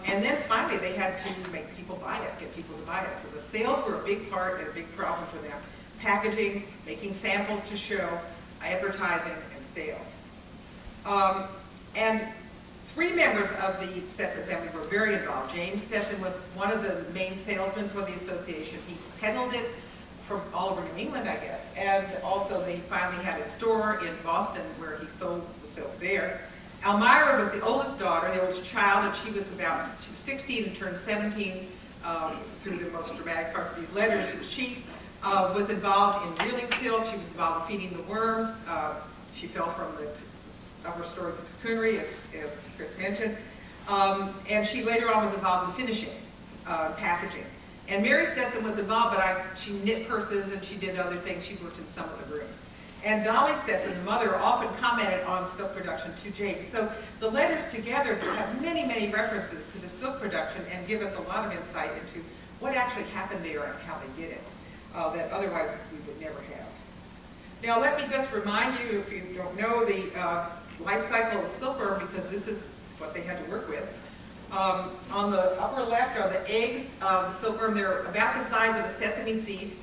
And then finally they had to make people buy it, get people to buy it. So the sales were a big part and a big problem for them. Packaging, making samples to show, advertising, and sales. And three members of the Stetson family were very involved. James Stetson was one of the main salesmen for the association. He peddled it from all over New England, I guess. And also they finally had a store in Boston where he sold the silk there. Elmira was the oldest daughter, the oldest child, and she was 16 and turned 17 through the most dramatic part of these letters. She was involved in reeling silk. She was involved in feeding the worms. She fell from the upper story of the cocoonery, as Chris mentioned. And she later on was involved in finishing, packaging. And Mary Stetson was involved, but she knit purses and she did other things. She worked in some of the rooms. And Dolly Stetson, the mother, often commented on silk production to James. So the letters together have many, many references to the silk production and give us a lot of insight into what actually happened there and how they did it, that otherwise we would never have. Now let me just remind you, if you don't know, the life cycle of silkworm, because this is what they had to work with. On the upper left are the eggs of the silkworm. They're about the size of a sesame seed.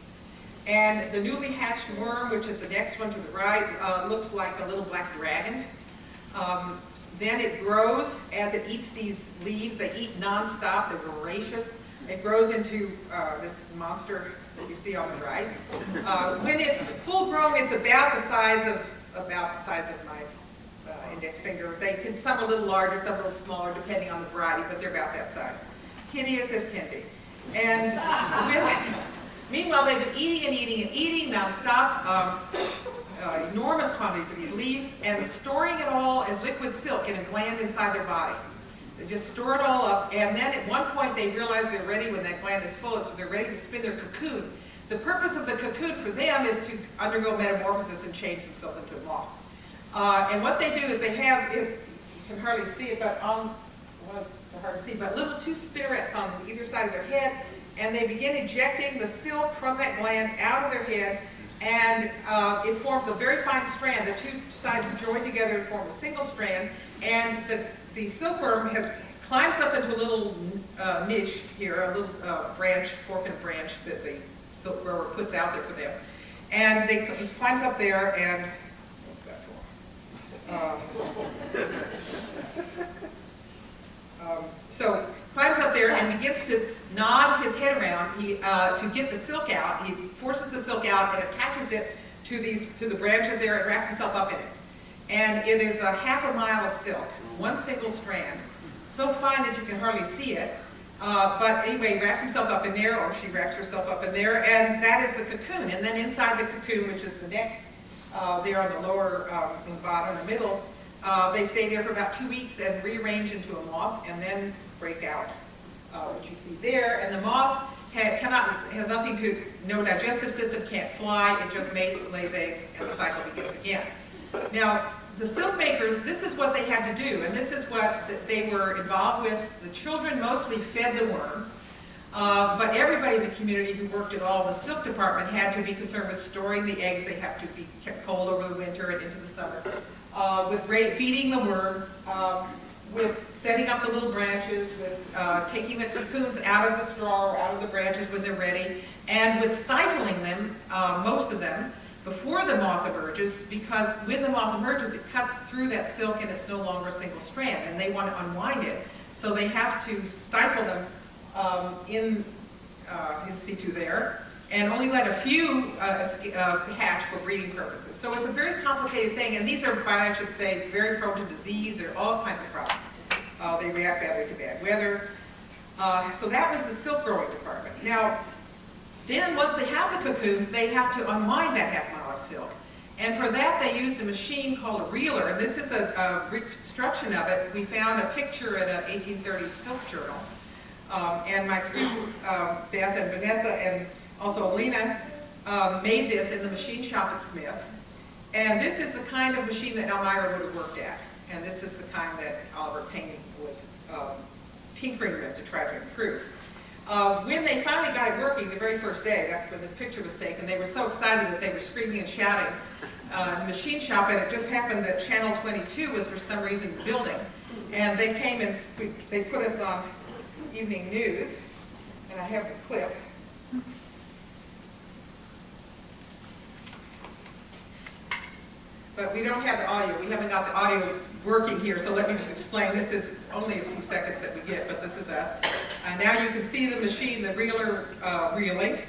And the newly hatched worm, which is the next one to the right, looks like a little black dragon. Then it grows as it eats these leaves. They eat nonstop. They're voracious. It grows into this monster that you see on the right. When it's full grown, it's about the size of my index finger. Some are a little larger, some a little smaller, depending on the variety, but they're about that size. Hideous as can be. And meanwhile, they've been eating and eating and eating nonstop, enormous quantities of these leaves, and storing it all as liquid silk in a gland inside their body. They just store it all up, and then at one point they realize they're ready when that gland is full, so they're ready to spin their cocoon. The purpose of the cocoon for them is to undergo metamorphosis and change themselves into a moth. And what they do is they have, you can hardly see it, but little two spinnerets on either side of their head, and they begin ejecting the silk from that gland out of their head, and it forms a very fine strand. The two sides join together to form a single strand, and the silkworm climbs up into a little niche here, a little branch, forked branch that the silk grower puts out there for them. And he climbs up there and, what's that for? So climbs up there and begins to nod his head around to get the silk out. He forces the silk out and attaches it to the branches there and wraps himself up in it. And it is a half a mile of silk, one single strand, so fine that you can hardly see it. But anyway, he wraps himself up in there, or she wraps herself up in there, and that is the cocoon. And then inside the cocoon, which is the next, there on the lower, in the bottom, in the middle, they stay there for about 2 weeks and rearrange into a moth, and then break out, which you see there. And the moth has nothing to, no digestive system, can't fly, it just mates, lays eggs, and the cycle begins again. Now, the silk makers, this is what they had to do, and this is what they were involved with. The children mostly fed the worms, but everybody in the community who worked at all in the silk department had to be concerned with storing the eggs. They have to be kept cold over the winter and into the summer, with feeding the worms, with setting up the little branches, with taking the cocoons out of the straw or out of the branches when they're ready, and with stifling them, most of them, before the moth emerges, because when the moth emerges, it cuts through that silk and it's no longer a single strand, and they want to unwind it. So they have to stifle them in situ there, and only let a few hatch for breeding purposes. So it's a very complicated thing, and these are, I should say, very prone to disease. There are all kinds of problems. They react badly to bad weather. So that was the silk growing department. Now, then once they have the cocoons, they have to unwind that half mile of silk. And for that, they used a machine called a reeler. And this is a reconstruction of it. We found a picture in an 1830s silk journal. And my students, Beth and Vanessa, and also Alina, made this in the machine shop at Smith. And this is the kind of machine that Elmira would have worked at. And this is the kind that Oliver Payne was tinkering with to try to improve. When they finally got it working the very first day, that's when this picture was taken, they were so excited that they were screaming and shouting in the machine shop, and it just happened that Channel 22 was for some reason in the building. And they came and they put us on evening news, and I have the clip. But we don't have the audio. We haven't got the audio working here, so let me just explain. This is only a few seconds that we get, but this is us. Now you can see the machine, the reeler reeling.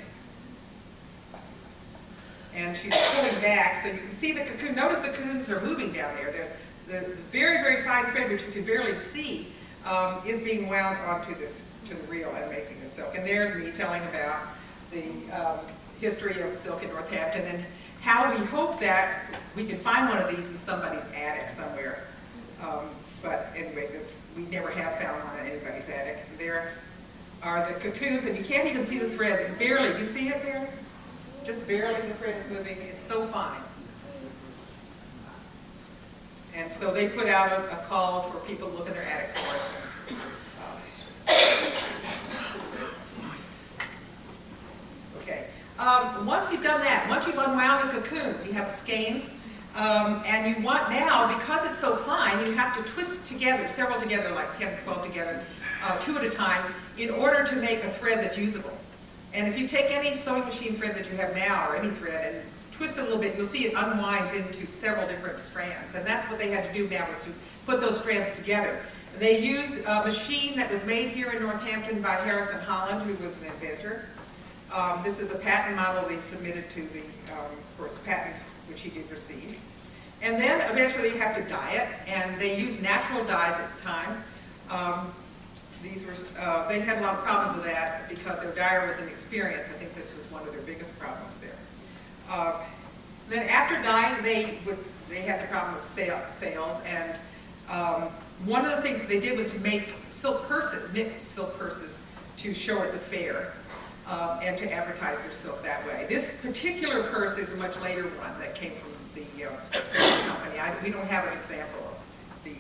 And she's pulling back, so you can see the cocoon. Notice the cocoons are moving down there. The very, very fine thread, which you can barely see, is being wound onto to the reel and making the silk. And there's me telling about the history of silk in Northampton and how we hope that we can find one of these in somebody's attic somewhere. But anyway, we never have found one in anybody's attic. There are the cocoons, and you can't even see the thread. Barely. Do you see it there? Just barely the thread is moving. It's so fine. And so they put out a call for people to look in their attics for us. Okay. Once you've done that, once you've unwound the cocoons, you have skeins, and you want now, because it's so fine, you have to twist together, several together, like 10 or 12 together, 2 at a time, in order to make a thread that's usable. And if you take any sewing machine thread that you have now, or any thread, and twist it a little bit, you'll see it unwinds into several different strands. And that's what they had to do now, was to put those strands together. They used a machine that was made here in Northampton by Harrison Holland, who was an inventor. This is a patent model they submitted to the, of course, patent, which he did receive. And then eventually you have to dye it, and they used natural dyes at the time. They had a lot of problems with that because their dyer was inexperienced. I think this was one of their biggest problems there. Then after dyeing, they had the problem of sales, and one of the things that they did was to make silk purses, knit silk purses, to show at the fair. And to advertise their silk that way. This particular purse is a much later one that came from the Stetson company. We don't have an example of the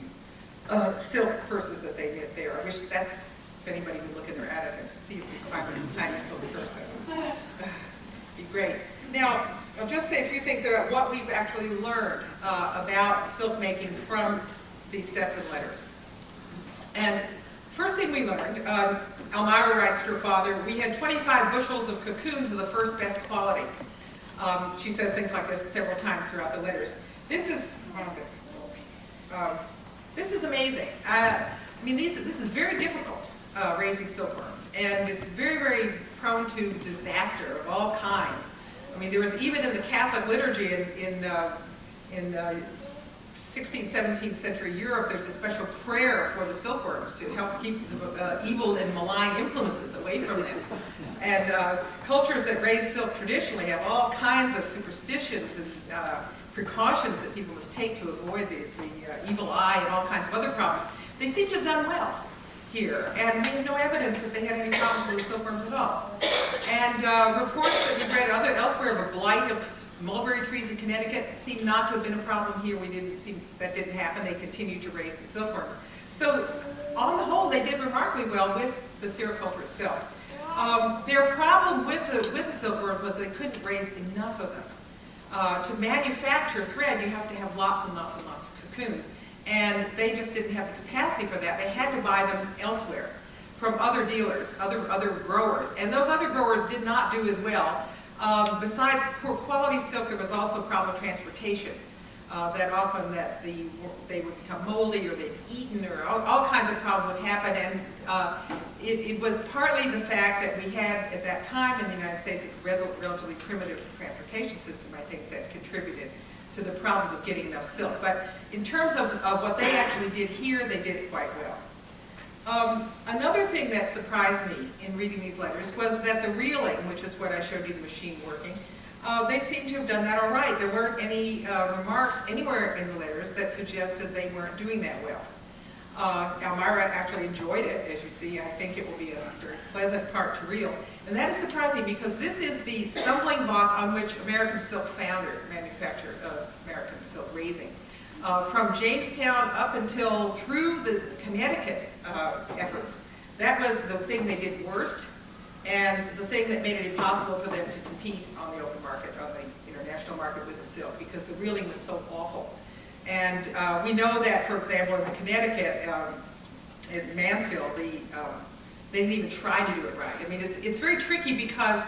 silk purses that they knit there. I wish if anybody would look in their attic and see if we can find a tiny silk purse, that would be great. Now, I'll just say a few things about what we've actually learned about silk making from these Stetson letters. And first thing we learned, Elmira writes to her father, we had 25 bushels of cocoons of the first best quality. She says things like this several times throughout the letters. This is amazing. I mean, this is very difficult, raising silkworms, and it's very, very prone to disaster of all kinds. I mean, there was even in the Catholic liturgy in 16th, 17th century Europe, there's a special prayer for the silkworms to help keep the evil and malign influences away from them. And cultures that raise silk traditionally have all kinds of superstitions and precautions that people must take to avoid the evil eye and all kinds of other problems. They seem to have done well. here, and we have no evidence that they had any problems with the silkworms at all. And reports that we've read elsewhere of a blight of mulberry trees in Connecticut seem not to have been a problem here. That didn't happen. They continued to raise the silkworms. So on the whole, they did remarkably well with the sericulture itself. Their problem with the silkworm was they couldn't raise enough of them. To manufacture thread, you have to have lots and lots and lots of cocoons. And they just didn't have the capacity for that. They had to buy them elsewhere from other dealers, other growers. And those other growers did not do as well. Besides poor quality silk, there was also a problem of transportation. That often they would become moldy or they'd be eaten, or all kinds of problems would happen. And it was partly the fact that we had at that time in the United States a relatively primitive transportation system, I think, that contributed to the problems of getting enough silk. But in terms of what they actually did here, they did it quite well. Another thing that surprised me in reading these letters was that the reeling, which is what I showed you the machine working, they seem to have done that all right. There weren't any remarks anywhere in the letters that suggested they weren't doing that well. Elmira actually enjoyed it, as you see. I think it will be a very pleasant part to reel. And that is surprising because this is the stumbling block on which American silk manufactured American silk raising. From Jamestown up until through the Connecticut efforts, that was the thing they did worst, and the thing that made it impossible for them to compete on the open market, on the international market with the silk, because the reeling was so awful. And we know that, for example, in the Connecticut, in Mansfield, they didn't even try to do it right. I mean, it's very tricky because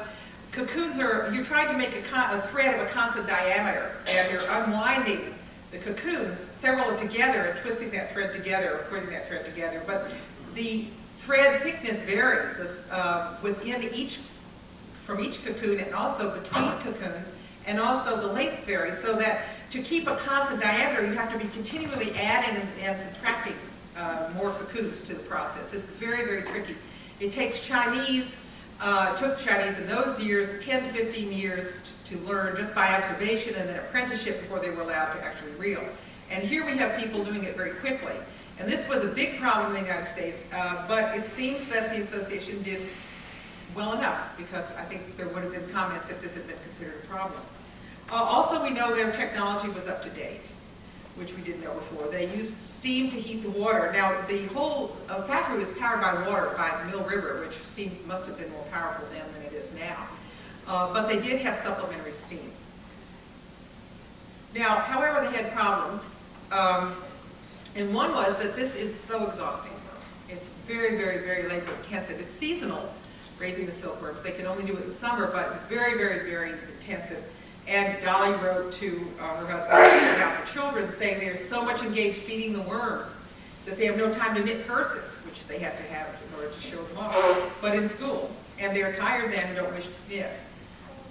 cocoons you're trying to make a thread of a constant diameter, and you're unwinding the cocoons, several together, and twisting that thread together, or putting that thread together. But the thread thickness varies from each cocoon, and also between cocoons, and also the lengths vary, so that to keep a constant diameter, you have to be continually adding and subtracting more cocoons to the process. It's very, very tricky. It takes took Chinese in those years 10 to 15 years to learn just by observation and then apprenticeship before they were allowed to actually reel. And here we have people doing it very quickly. And this was a big problem in the United States, but it seems that the association did well enough, because I think there would have been comments if this had been considered a problem. Also, we know their technology was up to date, which we didn't know before. They used steam to heat the water. Now, the whole factory was powered by water, by the Mill River, which must have been more powerful then than it is now. But they did have supplementary steam. Now, however, they had problems. And one was that this is so exhausting. It's very, very, very labor intensive. It's seasonal, raising the silkworms. They can only do it in summer, but very, very, very intensive. And Dolly wrote to her husband about the children, saying they're so much engaged feeding the worms that they have no time to knit purses, which they have to have in order to show them off, but in school. And they're tired then and don't wish to knit.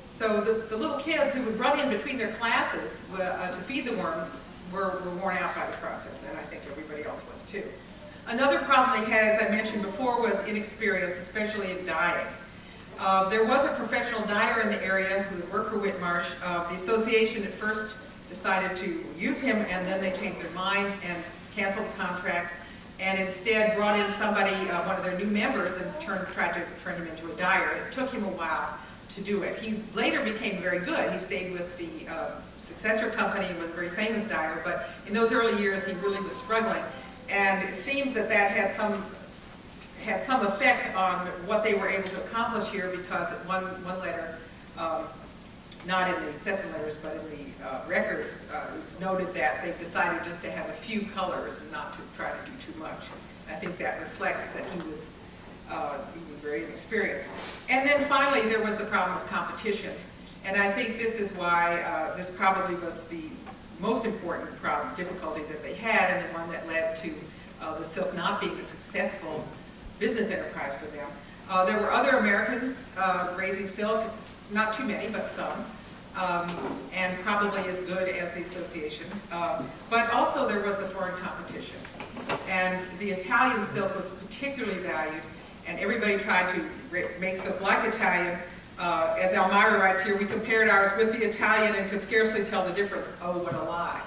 So the little kids who would run in between their classes to feed the worms were worn out by the process, and I think everybody else was too. Another problem they had, as I mentioned before, was inexperience, especially in dyeing. There was a professional dyer in the area who would work for Whitmarsh. The association at first decided to use him, and then they changed their minds and canceled the contract, and instead brought in somebody, one of their new members, and tried to turn him into a dyer. It took him a while to do it. He later became very good. He stayed with the successor company and was a very famous dyer, but in those early years he really was struggling. And it seems that that had some effect on what they were able to accomplish here, because at one letter, not in the Stetson letters, but in the records, it's noted that they decided just to have a few colors and not to try to do too much. I think that reflects that he was very inexperienced. And then finally, there was the problem of competition. And I think this is why this probably was the most important difficulty that they had, and the one that led to the silk not being a successful business enterprise for them. There were other Americans raising silk, not too many, but some, and probably as good as the association. But also there was the foreign competition. And the Italian silk was particularly valued, and everybody tried to make silk like Italian. As Elmira writes here, we compared ours with the Italian and could scarcely tell the difference. Oh, what a lie.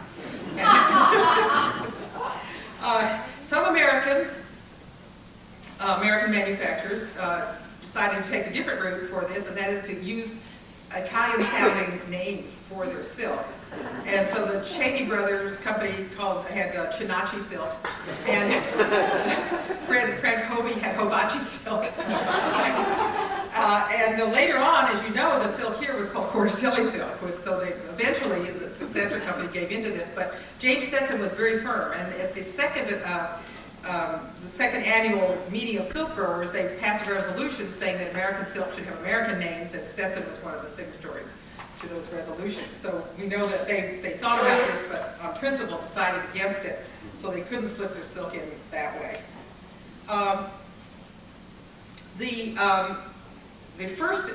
Some Americans American manufacturers decided to take a different route for this, and that is to use Italian-sounding names for their silk. And so the Cheney Brothers company had Chinacci silk, and Frank Hovey had Hovacci silk. And later on, as you know, the silk here was called Corticelli silk, so they eventually, the successor company gave into this. But James Stetson was very firm, and at the second annual meeting of silk growers, they passed a resolution saying that American silk should have American names, and Stetson was one of the signatories to those resolutions. So we know that they thought about this, but on principle decided against it, so they couldn't slip their silk in that way. The first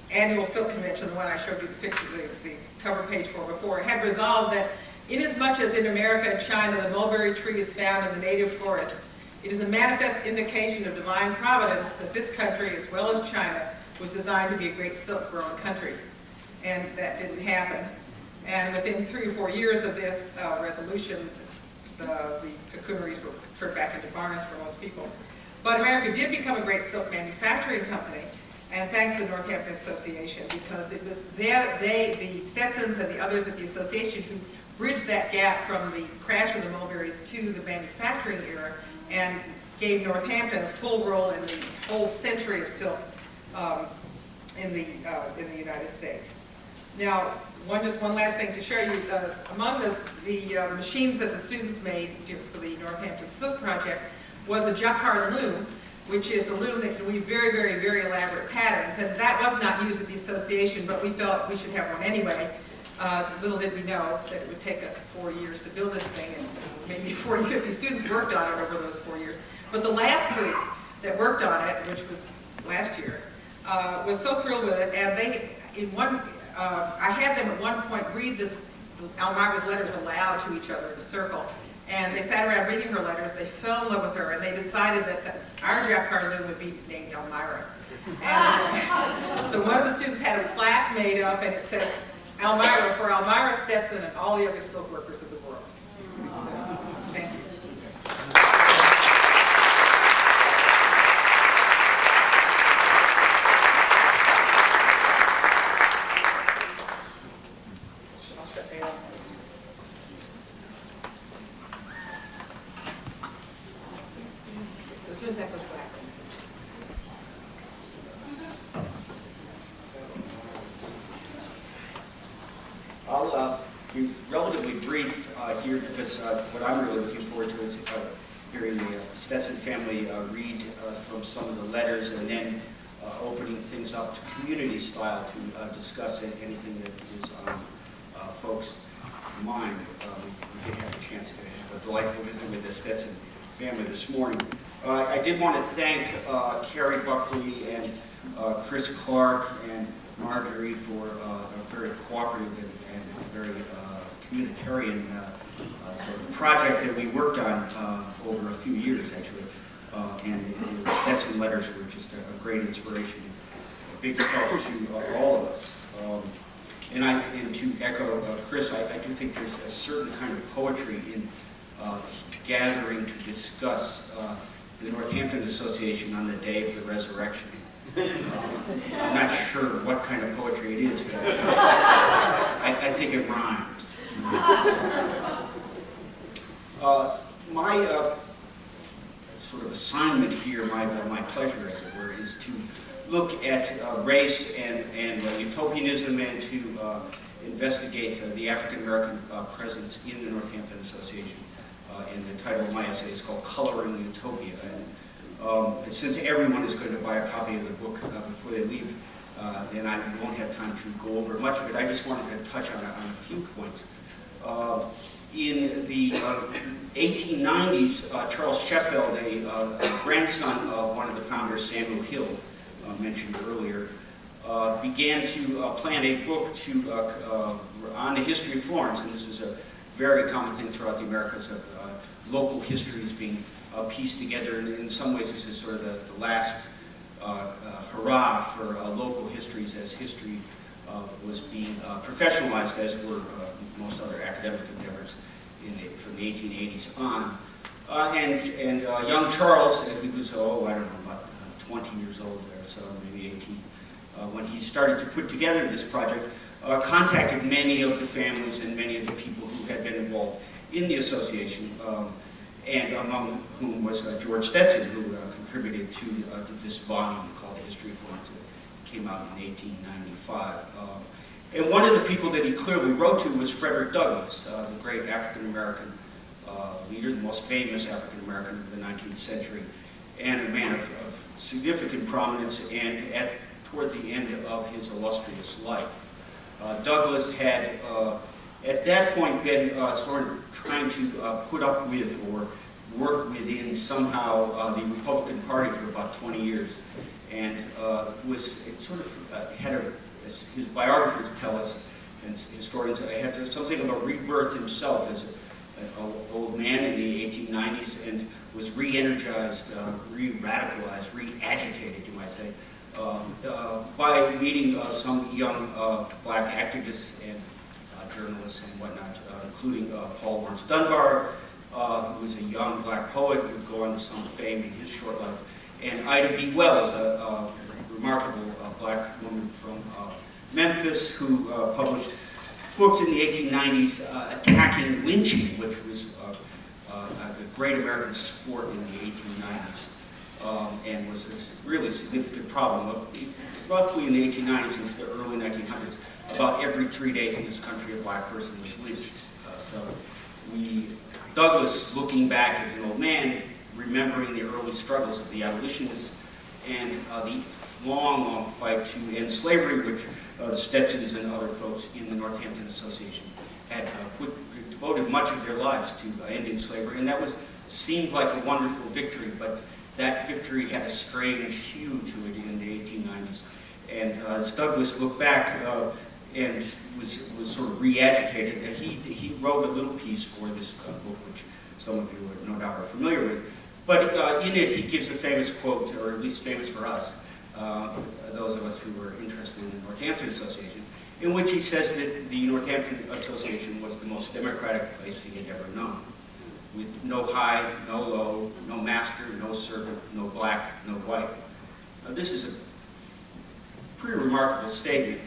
annual silk convention, the one I showed you the picture, the cover page for before, had resolved that inasmuch as in America and China the mulberry tree is found in the native forest, it is a manifest indication of divine providence that this country, as well as China, was designed to be a great silk growing country. And that didn't happen. And within 3 or 4 years of this resolution, the cocooneries were turned back into barns for most people. But America did become a great silk manufacturing company, and thanks to the Northampton Association, because it was the Stetsons and the others at the association who bridged that gap from the crash of the mulberries to the manufacturing era and gave Northampton a full role in the whole century of silk in the United States. Now, just one last thing to show you. Among the machines that the students made for the Northampton Silk Project was a jacquard loom, which is a loom that can weave very, very, very elaborate patterns. And that was not used at the association, but we felt we should have one anyway. Little did we know that it would take us 4 years to build this thing, and maybe 40, 50 students worked on it over those 4 years. But the last group that worked on it, which was last year, was so thrilled with it, and they, I had them at one point read Elmira's letters aloud to each other in a circle. And they sat around reading her letters, they fell in love with her, and they decided that our jacquard loom would be named Elmira. And so one of the students had a plaque made up, and it says, Elmira for Elmira Stetson and all the other silk workers of the world. Thanks. So as soon as that goes black. I'll be relatively brief here because what I'm really looking forward to is hearing the Stetson family read from some of the letters and then opening things up to community style to discuss anything that is on folks' mind. We did have a chance to have a delightful visit with the Stetson family this morning. I did want to thank Carrie Buckley and Chris Clark and Marjorie for a very cooperative and very communitarian sort of project that we worked on over a few years, actually. And the Stetson letters were just a great inspiration, a big help to all of us. And to echo Chris, I do think there's a certain kind of poetry in gathering to discuss the Northampton Association on the day of the resurrection. I'm not sure what kind of poetry it is, but I think it rhymes. My sort of assignment here, my pleasure, as it were, is to look at race and utopianism and to investigate the African American presence in the Northampton Association. And the title of my essay is called Coloring Utopia. And since everyone is going to buy a copy of the book before they leave, and I won't have time to go over much of it, I just wanted to touch on a few points. In the 1890s, Charles Sheffield, a grandson of one of the founders, Samuel Hill, mentioned earlier, began to plan a book on the history of Florence, and this is a very common thing throughout the Americas of local histories being pieced together, and in some ways this is sort of the last hurrah for local histories as history was being professionalized, as were most other academic endeavors from the 1880s on. And young Charles, he was, I don't know, about 20 years old there, so maybe 18, when he started to put together this project, contacted many of the families and many of the people who had been involved in the association, and among whom was George Stetson, who contributed to this volume called The History of Florence. It came out in 1895. And one of the people that he clearly wrote to was Frederick Douglass, the great African-American leader, the most famous African-American of the 19th century, and a man of significant prominence, and toward the end of his illustrious life. Douglass had, at that point, been sort of trying to put up with or work within somehow the Republican Party for about 20 years, and was sort of had as his biographers tell us, and historians, had something of a rebirth himself as an old man in the 1890s, and was re-energized, re-radicalized, re-agitated, you might say, by meeting some young black activists and journalists and whatnot, including Paul Laurence Dunbar, who was a young black poet who would go on to some fame in his short life, and Ida B. Wells, a remarkable black woman from Memphis, who published books in the 1890s attacking lynching, which was a great American sport in the 1890s, and was a really significant problem. Roughly in the 1890s and the early 1900s, about every 3 days in this country, a black person was lynched. Douglass, looking back as an old man, remembering the early struggles of the Abolitionists and the long, long fight to end slavery, which the Stetsons and other folks in the Northampton Association had devoted much of their lives to ending slavery, and that seemed like a wonderful victory, but that victory had a strange hue to it in the 1890s. And as Douglass looked back and was sort of re-agitated, he wrote a little piece for this book, which some of you no doubt are familiar with. But in it, he gives a famous quote, or at least famous for us, those of us who were interested in the Northampton Association, in which he says that the Northampton Association was the most democratic place he had ever known, with no high, no low, no master, no servant, no black, no white. This is a pretty remarkable statement.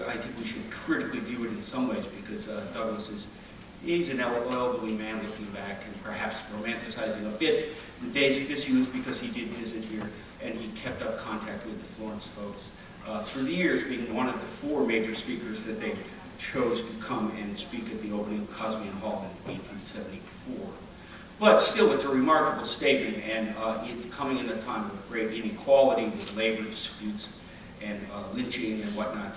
I think we should critically view it in some ways, because Douglass he's an elderly man looking back and perhaps romanticizing a bit the days of disuse, because he did visit here and he kept up contact with the Florence folks through the years, being one of the 4 major speakers that they chose to come and speak at the opening of Cosmian Hall in 1874. But still, it's a remarkable statement, and coming in a time of great inequality with labor disputes and lynching and whatnot,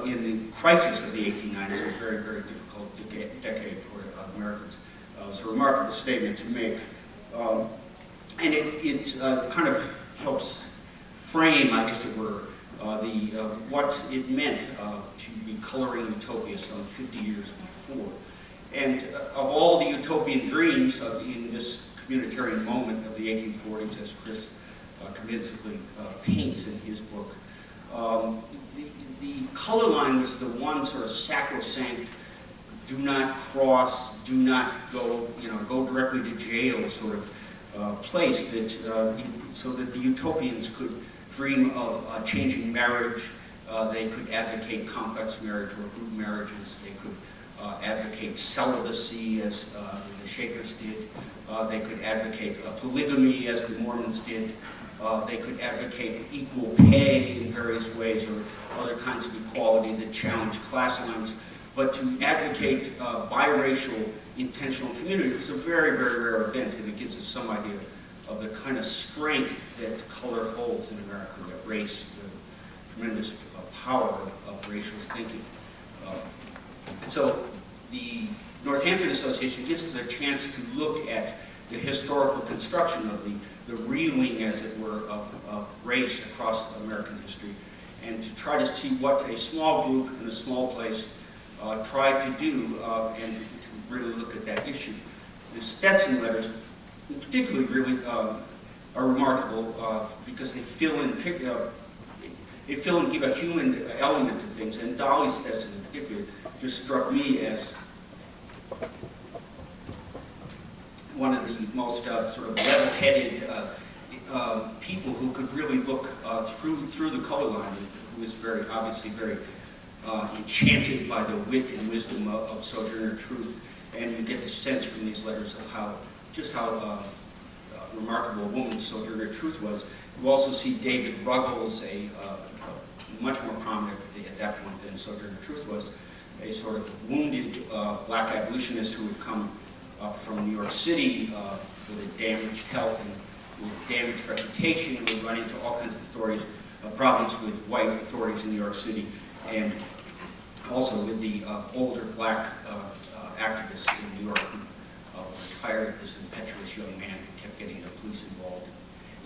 in the crisis of the 1890s, a very, very difficult decade for Americans. It was a remarkable statement to make. And it kind of helps frame, I guess it were, what it meant to be coloring utopia some 50 years before. And of all the utopian dreams in this communitarian moment of the 1840s, as Chris convincingly paints in his book, the color line was the one sort of sacrosanct, do not cross, do not go, go directly to jail sort of place that, so that the utopians could dream of changing marriage. They could advocate complex marriage or group marriages. They could advocate celibacy, as the Shakers did. They could advocate polygamy, as the Mormons did. They could advocate equal pay in various ways, or other kinds of equality that challenge class lines. But to advocate biracial intentional community is a very, very rare event, and it gives us some idea of the kind of strength that color holds in America, that race, the tremendous power of racial thinking. So the Northampton Association gives us a chance to look at the historical construction of the reeling, as it were, of race across American history, and to try to see what a small group in a small place tried to do, and to really look at that issue. The Stetson letters, particularly, really are remarkable because they fill in, give a human element to things, and Dolly Stetson in particular just struck me as one of the most sort of level-headed people who could really look through the color line, who was obviously very enchanted by the wit and wisdom of Sojourner Truth. And you get the sense from these letters of just how remarkable a woman Sojourner Truth was. You also see David Ruggles, a much more prominent at that point than Sojourner Truth was, a sort of wounded black abolitionist who had come from New York City with a damaged health and with damaged reputation, who would run into all kinds of problems with white authorities in New York City, and also with the older black activists in New York who hired this impetuous young man who kept getting the police involved,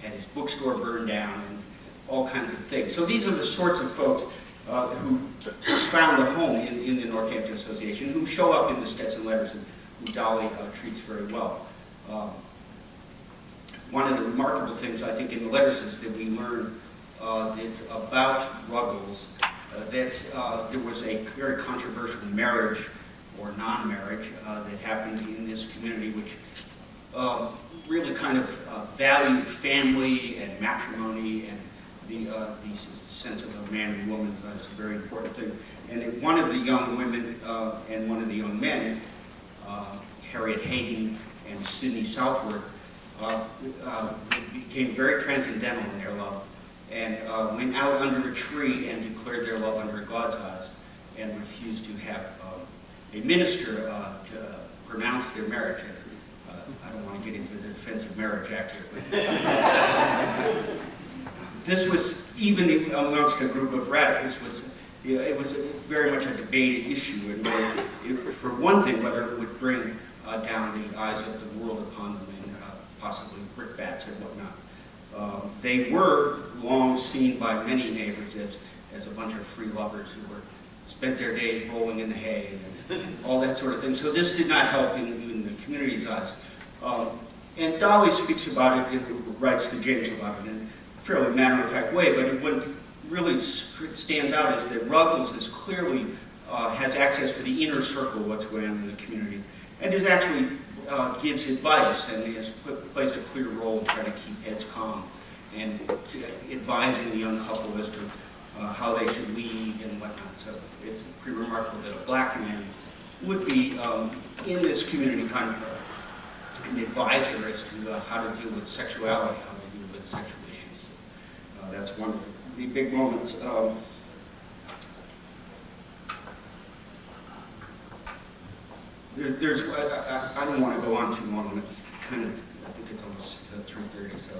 had his bookstore burned down, and all kinds of things. So these are the sorts of folks who found a home in the Northampton Association, who show up in the Stetson letters and who Dolly treats very well. One of the remarkable things, I think, in the letters is that we learn that about Ruggles, that there was a very controversial marriage or non-marriage that happened in this community, which really kind of valued family and matrimony and the sense of a man and woman. That's a very important thing. And one of the young women and one of the young men, Harriet Hayden and Sidney Southworth, became very transcendental in their love and went out under a tree and declared their love under God's eyes and refused to have a minister to pronounce their marriage. I don't want to get into the Defense of Marriage Act here, but this was, even amongst a group of radicals, it was very much a debated issue, and for one thing, whether it would bring down the eyes of the world upon them and possibly brickbats and whatnot. They were long seen by many neighbors as a bunch of free lovers who spent their days rolling in the hay and all that sort of thing. So this did not help in the community's eyes. And Dolly speaks about it and writes to James about it in a fairly matter-of-fact way, but what really stands out is that Ruggles is clearly has access to the inner circle of what's going on in the community, and is actually gives advice and plays a clear role in trying to keep heads calm and advising the young couple as to how they should lead and whatnot. So it's pretty remarkable that a black man would be in this community kind of an advisor as to how to deal with sexuality, how to deal with sexual issues. That's one of the big moments. I don't want to go on too long. I think it's almost 3:30. So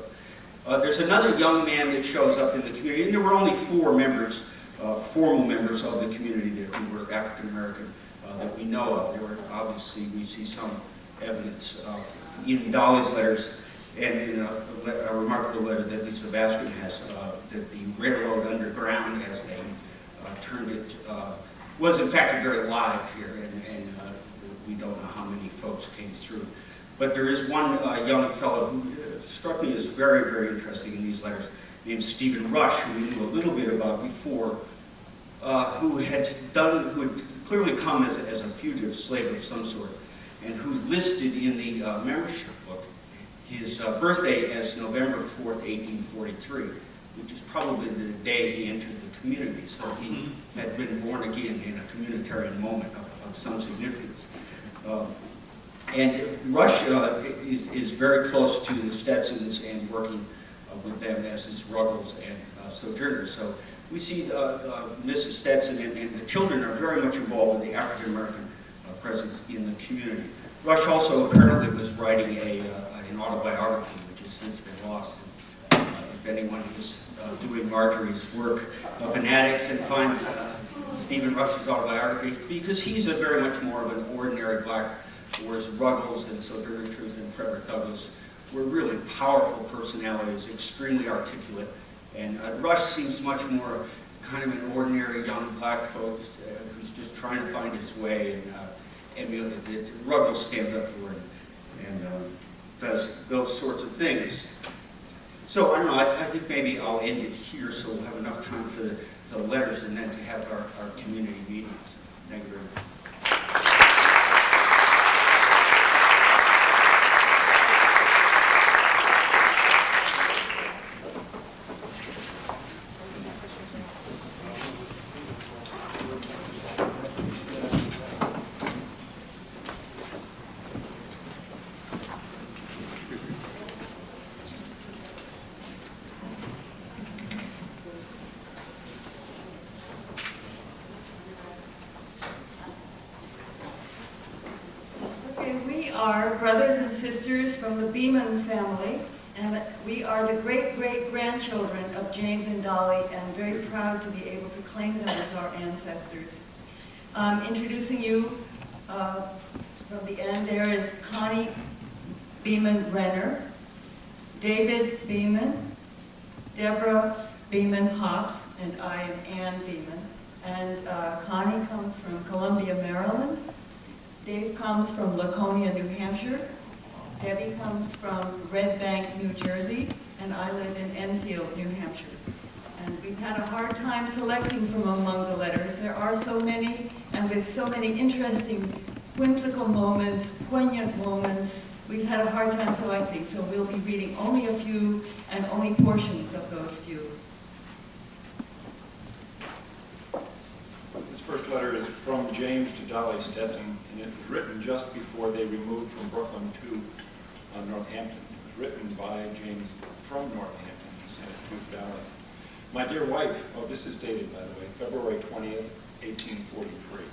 there's another young man that shows up in the community, and there were only 4 members, formal members of the community there who were African American that we know of. There were obviously, we see some evidence in Dolly's letters and in a remarkable letter that Lisa Vazquez has, that the railroad underground, as they turned it, was in fact very live here, and we don't know how many folks came through. But there is one young fellow who struck me as very, very interesting in these letters, named Stephen Rush, who we knew a little bit about before, who had clearly come as a fugitive slave of some sort, and who listed in the membership book his birthday as November 4th, 1843, which is probably the day he entered the community. So he had been born again in a communitarian moment of some significance. And Rush is very close to the Stetsons and working with them, as is Ruggles and Sojourner. So we see Mrs. Stetson and the children are very much involved with the African American presence in the community. Rush also apparently was writing an autobiography, which has since been lost. If anyone is doing Marjorie's work up in Addicts and finds Stephen Rush's autobiography, because he's a very much more of an ordinary black, whereas Ruggles and Sojourner Truth and Frederick Douglass were really powerful personalities, extremely articulate. And Rush seems much more kind of an ordinary young black folk who's just trying to find his way, and Ruggles stands up for it and does those sorts of things. So I don't know, I think maybe I'll end it here so we'll have enough time for the letters and then to have our community meetings. Thank you very much. are brothers and sisters from the Beeman family, and we are the great-great-grandchildren of James and Dolly, and very proud to be able to claim them as our ancestors. Introducing you from the end, there is Connie Beeman Renner, David Beeman, Deborah Beeman Hops, and I am Ann Beeman. And Connie comes from Columbia, Maryland. Dave comes from Laconia, New Hampshire. Debbie comes from Red Bank, New Jersey. And I live in Enfield, New Hampshire. And we've had a hard time selecting from among the letters. There are so many, and with so many interesting, whimsical moments, poignant moments, we've had a hard time selecting. So we'll be reading only a few and only portions of those few. This first letter is from James to Dolly Stetson, and it was written just before they removed from Brooklyn to Northampton. It was written by James from Northampton. He sent it to Dolly. My dear wife, oh, this is dated, by the way, February 20th, 1843.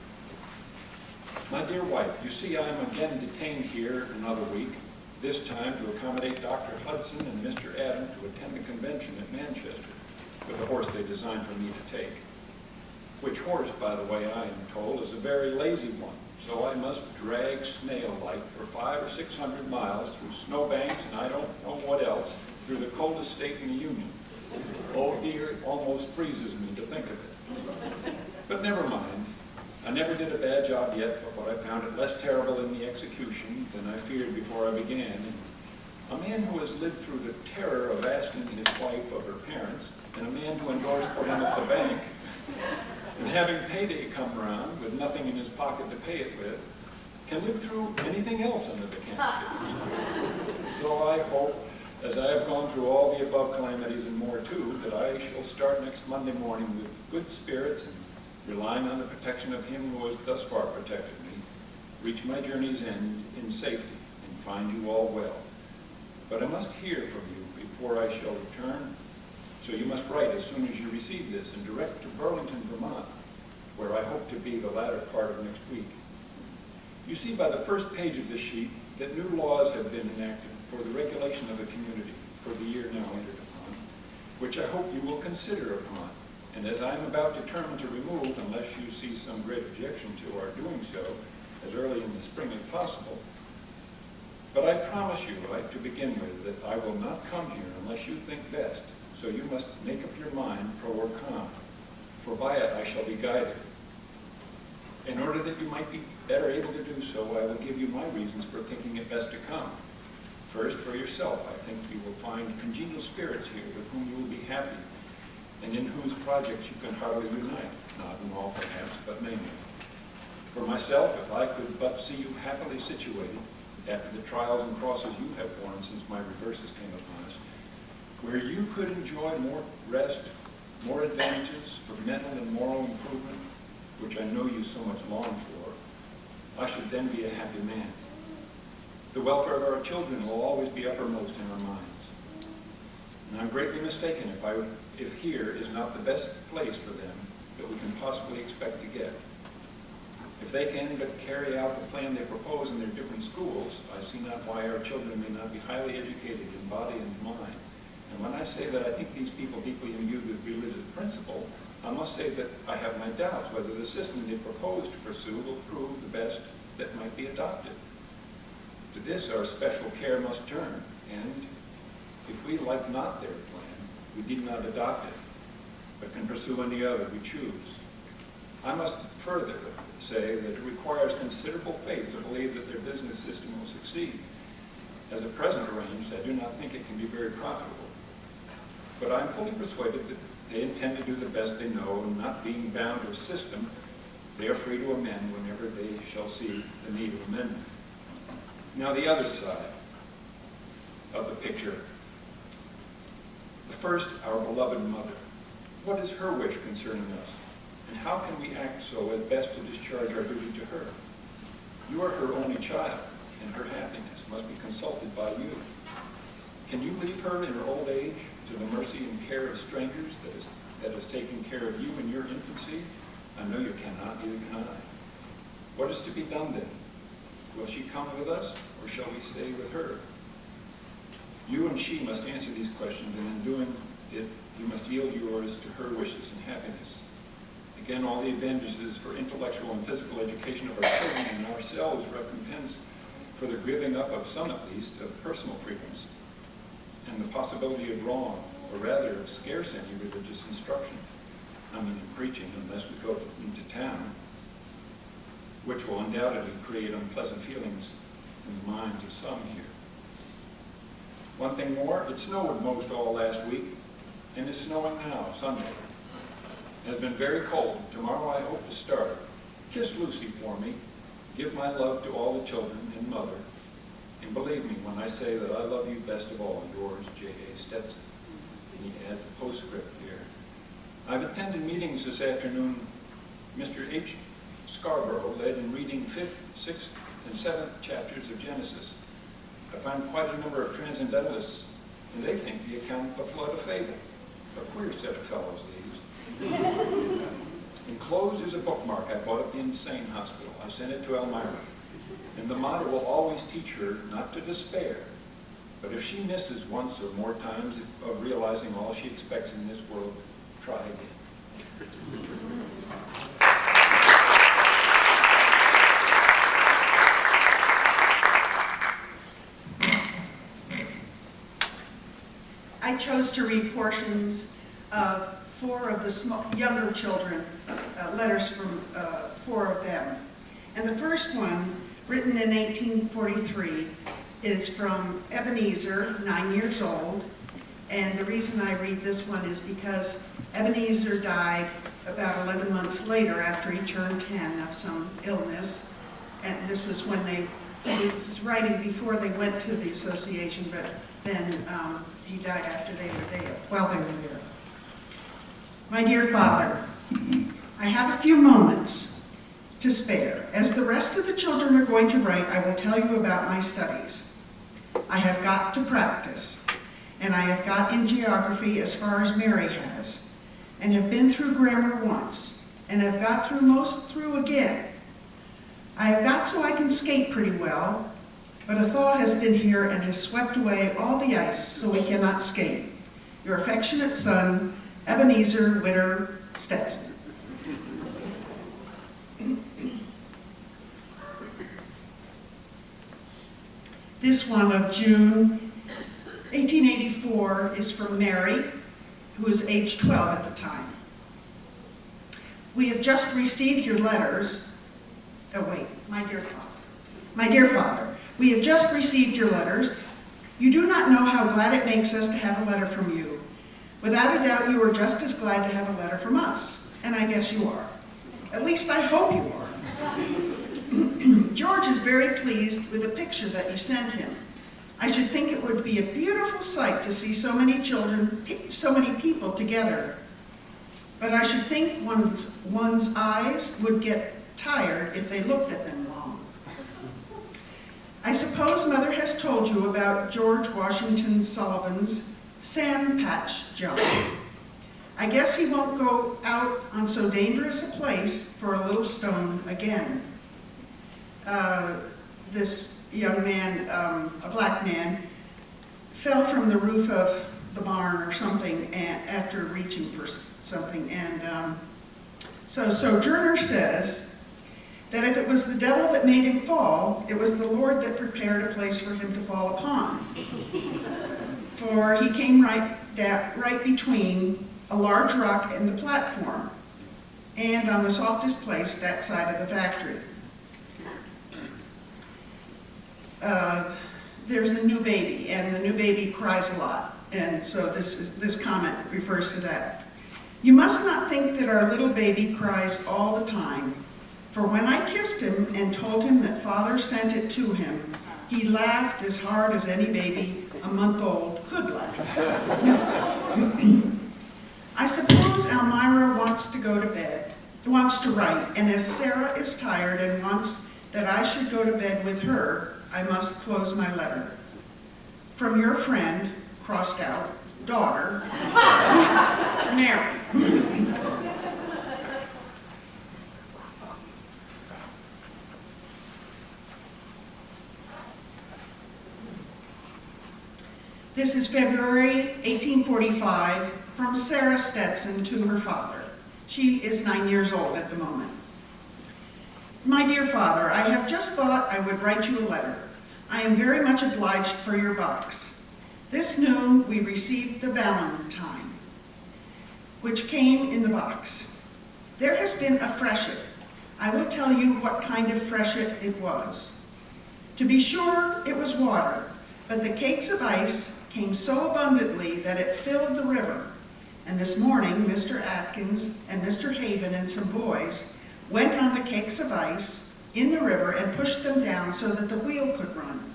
My dear wife, you see I am again detained here another week, this time to accommodate Dr. Hudson and Mr. Adam to attend the convention at Manchester with the horse they designed for me to take. Which horse, by the way, I am told, is a very lazy one, so I must drag snail-like for 500 or 600 miles through snowbanks and I don't know what else, through the coldest state in the Union. Oh dear, it almost freezes me to think of it. But never mind. I never did a bad job yet, but what I found it less terrible in the execution than I feared before I began. A man who has lived through the terror of asking his wife of her parents, and a man who endorsed for him at the bank, and having payday come around with nothing in his pocket to pay it with, can live through anything else under the canopy. So I hope, as I have gone through all the above calamities and more too, that I shall start next Monday morning with good spirits and relying on the protection of him who has thus far protected me, reach my journey's end in safety and find you all well. But I must hear from you before I shall return. So you must write as soon as you receive this and direct to Burlington, Vermont, where I hope to be the latter part of next week. You see by the first page of this sheet that new laws have been enacted for the regulation of the community for the year now entered upon, which I hope you will consider upon. And as I am about determined to remove, unless you see some great objection to our doing so, as early in the spring as possible, but I promise you, to begin with, that I will not come here unless you think best. So you must make up your mind, pro or con, for by it I shall be guided. In order that you might be better able to do so, I will give you my reasons for thinking it best to come. First, for yourself, I think you will find congenial spirits here with whom you will be happy, and in whose projects you can heartily unite, not in all perhaps, but mainly. For myself, if I could but see you happily situated, after the trials and crosses you have borne since my reverses came upon us, where you could enjoy more rest, more advantages for mental and moral improvement, which I know you so much long for, I should then be a happy man. The welfare of our children will always be uppermost in our minds. And I'm greatly mistaken if here is not the best place for them that we can possibly expect to get. If they can but carry out the plan they propose in their different schools, I see not why our children may not be highly educated in body and mind. And when I say that I think these people deeply imbued with religious principle, I must say that I have my doubts whether the system they propose to pursue will prove the best that might be adopted. To this our special care must turn, and if we like not their plan, we need not adopt it, but can pursue any other we choose. I must further say that it requires considerable faith to believe that their business system will succeed. As at present arranged, I do not think it can be very profitable. But I am fully persuaded that they intend to do the best they know, and not being bound to a system, they are free to amend whenever they shall see the need of amendment. Now the other side of the picture. The first, our beloved mother. What is her wish concerning us? And how can we act so as best to discharge our duty to her? You are her only child, and her happiness must be consulted by you. Can you leave her in her old age to the mercy and care of strangers that has taken care of you in your infancy? I know you cannot, neither can I. What is to be done then? Will she come with us, or shall we stay with her? You and she must answer these questions, and in doing it, you must yield yours to her wishes and happiness. Again, all the advantages for intellectual and physical education of our children and ourselves recompense for the giving up of some, at least, of personal freedoms and the possibility of wrong, or rather of scarce any religious instruction. I mean, in preaching, unless we go into town, which will undoubtedly create unpleasant feelings in the minds of some here. One thing more, it snowed most all last week, and it's snowing now, Sunday. It has been very cold. Tomorrow I hope to start. Kiss Lucy for me. Give my love to all the children and mother. And believe me when I say that I love you best of all, yours, J.A. Stetson. And he adds a postscript here. I've attended meetings this afternoon. Mr. H. Scarborough led in reading 5th, 6th, and 7th chapters of Genesis. I find quite a number of transcendentalists, and they think the account of the flood a fable. A queer set of fellows, these. Enclosed is a bookmark I bought at the insane hospital. I sent it to Elmira. And the motto will always teach her not to despair. But if she misses once or more times of realizing all she expects in this world, try again. I chose to read portions of 4 of the younger children, letters from 4 of them. And the first one, written in 1843, is from Ebenezer, 9 years old. And the reason I read this one is because Ebenezer died about 11 months later after he turned 10 of some illness. And this was when he was writing before they went to the association, but then he died after they were there, while they were there. My dear Father, I have a few moments to spare. As the rest of the children are going to write, I will tell you about my studies. I have got to practice, and I have got in geography as far as Mary has, and have been through grammar once, and have got most through again. I have got so I can skate pretty well, but a thaw has been here and has swept away all the ice so we cannot skate. Your affectionate son, Ebenezer Witter Stetson. This one of June 1884 is from Mary, who was age 12 at the time. We have just received your letters. Oh wait, my dear Father. My dear Father, we have just received your letters. You do not know how glad it makes us to have a letter from you. Without a doubt, you are just as glad to have a letter from us, and I guess you are. At least I hope you are. George is very pleased with the picture that you sent him. I should think it would be a beautiful sight to see so many children, so many people together. But I should think one's eyes would get tired if they looked at them long. I suppose Mother has told you about George Washington Sullivan's Sam Patch John. I guess he won't go out on so dangerous a place for a little stone again. This young man, a black man, fell from the roof of the barn or something after reaching for something. And so Sojourner says that if it was the devil that made him fall, it was the Lord that prepared a place for him to fall upon. For he came right between a large rock and the platform, and on the softest place, that side of the factory. There's a new baby, and the new baby cries a lot, and so this comment refers to that. You must not think that our little baby cries all the time, for when I kissed him and told him that Father sent it to him, he laughed as hard as any baby a month old could laugh. I suppose Elmira wants to go to bed, wants to write, and as Sarah is tired and wants that I should go to bed with her, I must close my letter. From your friend, crossed out, daughter, Mary. This is February 1845 from Sarah Stetson to her father. She is 9 years old at the moment. My dear father, I have just thought I would write you a letter. I am very much obliged for your box. This noon we received the Valentine, which came in the box. There has been a freshet. I will tell you what kind of freshet it was. To be sure, it was water, but the cakes of ice came so abundantly that it filled the river. And this morning, Mr. Atkins and Mr. Haven and some boys went on the cakes of ice in the river and pushed them down so that the wheel could run.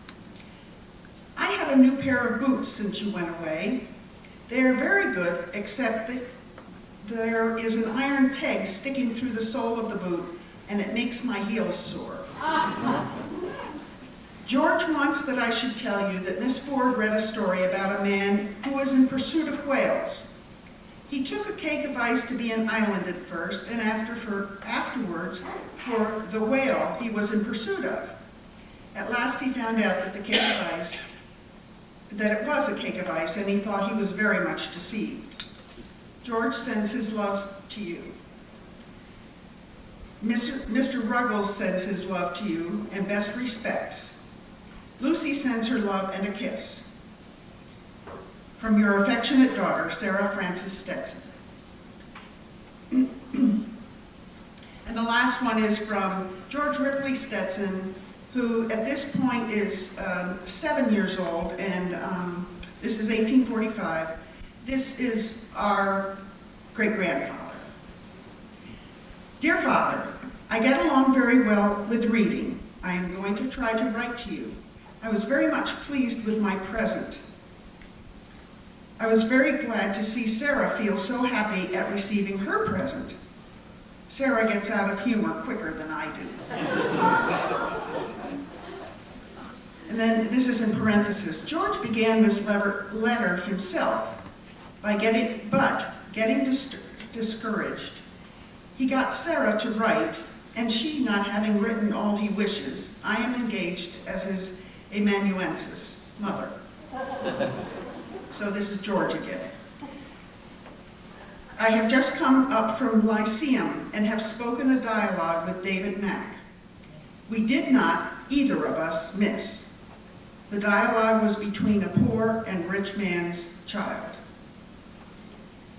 I have a new pair of boots since you went away. They are very good, except that there is an iron peg sticking through the sole of the boot, and it makes my heels sore. George wants that I should tell you that Miss Ford read a story about a man who was in pursuit of whales. He took a cake of ice to be an island at first, and afterwards for the whale he was in pursuit of. At last he found out that it was a cake of ice, and he thought he was very much deceived. George sends his love to you. Mr. Ruggles sends his love to you and best respects. Lucy sends her love and a kiss. From your affectionate daughter, Sarah Frances Stetson. And the last one is from George Ripley Stetson, who at this point is 7 years old, and this is 1845. This is our great-grandfather. Dear Father, I get along very well with reading. I am going to try to write to you. I was very much pleased with my present. I was very glad to see Sarah feel so happy at receiving her present. Sarah gets out of humor quicker than I do. And then this is in parentheses. George began this letter himself by getting discouraged. He got Sarah to write, and she not having written all he wishes, I am engaged as his amanuensis, mother. So this is George again. I have just come up from Lyceum and have spoken a dialogue with David Mack. We did not, either of us, miss. The dialogue was between a poor and rich man's child.